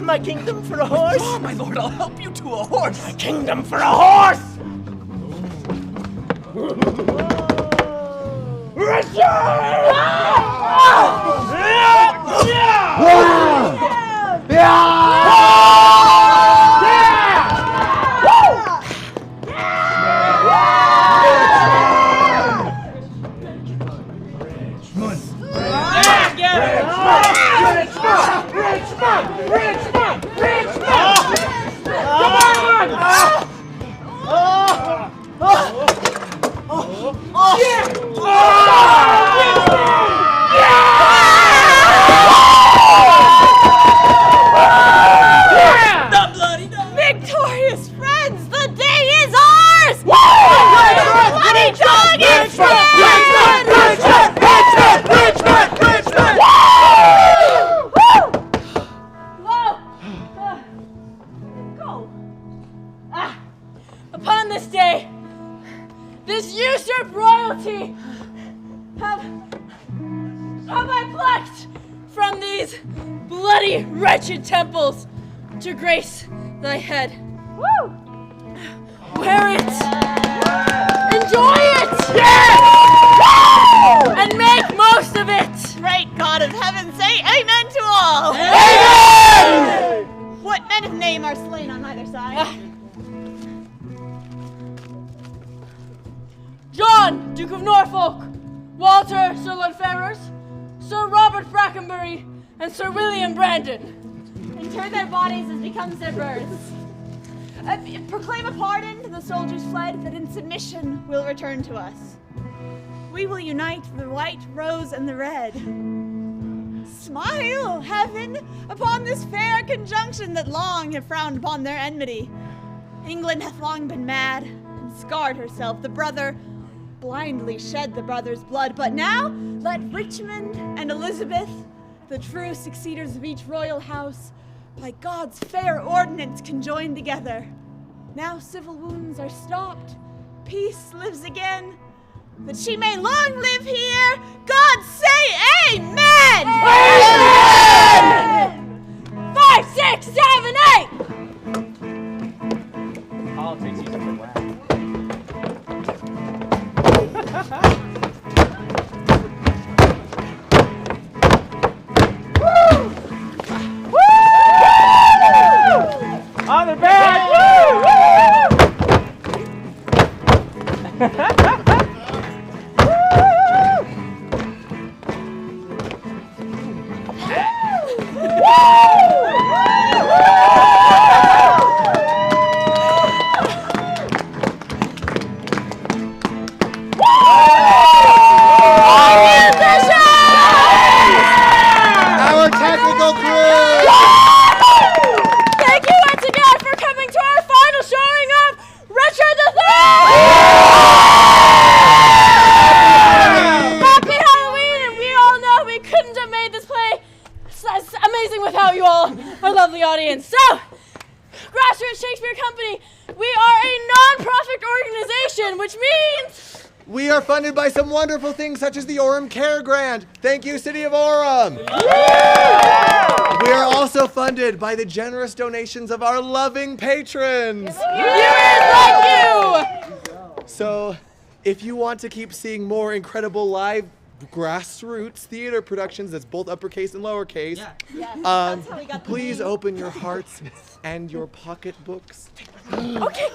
My kingdom for a horse! Oh, my lord, I'll help you to a horse! My kingdom for a horse! Victorious friends, the day is ours! The bloody dog is upon this day, this usurped royalty have I plucked from these bloody, wretched temples to grace thy head. Woo! Wear it! Enjoy it! Yes! Woo! And make most of it! Great God of heaven, say amen to all! Amen! What men of name are slain on either side? John, Duke of Norfolk, Walter, Sir Lord Ferrers, Sir Robert Brackenbury, and Sir William Brandon. Inter their bodies as becomes their births. Proclaim a pardon to the soldiers fled, that in submission will return to us. We will unite the white rose and the red. Smile, heaven, upon this fair conjunction that long have frowned upon their enmity. England hath long been mad and scarred herself. The brother blindly shed the brother's blood, but now let Richmond and Elizabeth, the true succeeders of each royal house, by God's fair ordinance conjoined together. Now civil wounds are stopped, peace lives again, that she may long live here. God say amen! Amen! 5, 6, 7, 8! Politics used to be whack. On the back! Our technical crew! Thank you once again for coming to our final showing of Richard III! Happy Halloween! And we all know we couldn't have made this play as amazing without you all, our lovely audience. So, Grassroots Shakespeare Company, we are a non-profit organization, which means... We are funded by some wonderful things such as the Orem Care Grant. Thank you, City of Orem. We are also funded by the generous donations of our loving patrons. Thank you! So, if you want to keep seeing more incredible live Grassroots theater productions, that's both uppercase and lowercase, please open your hearts and your pocketbooks. Okay.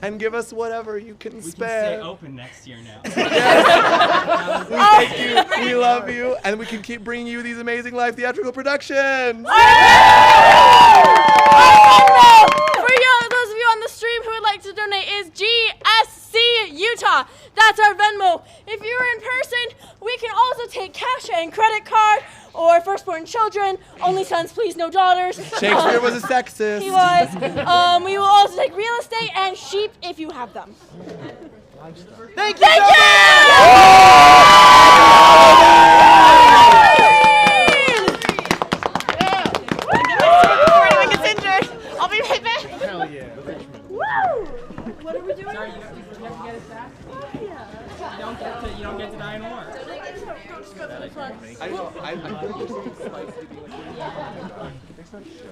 And give us whatever you can We spare. can stay open next year now. We thank you, we love you, and we can keep bringing you these amazing live theatrical productions. For those of you on the stream who would like to donate is GSC Utah. That's our Venmo. If you're in person, we can also take cash and credit card or firstborn children. Only sons, please, no daughters. Shakespeare was a sexist. He was. We will also take real estate and sheep if you have them. Thank you! Before anyone gets injured, I'll be right back. Hell yeah. Woo! What are we doing? Sorry, you have to get it back. You don't get to, don't get to die in war. I heard this is spicy to be like, there's no show.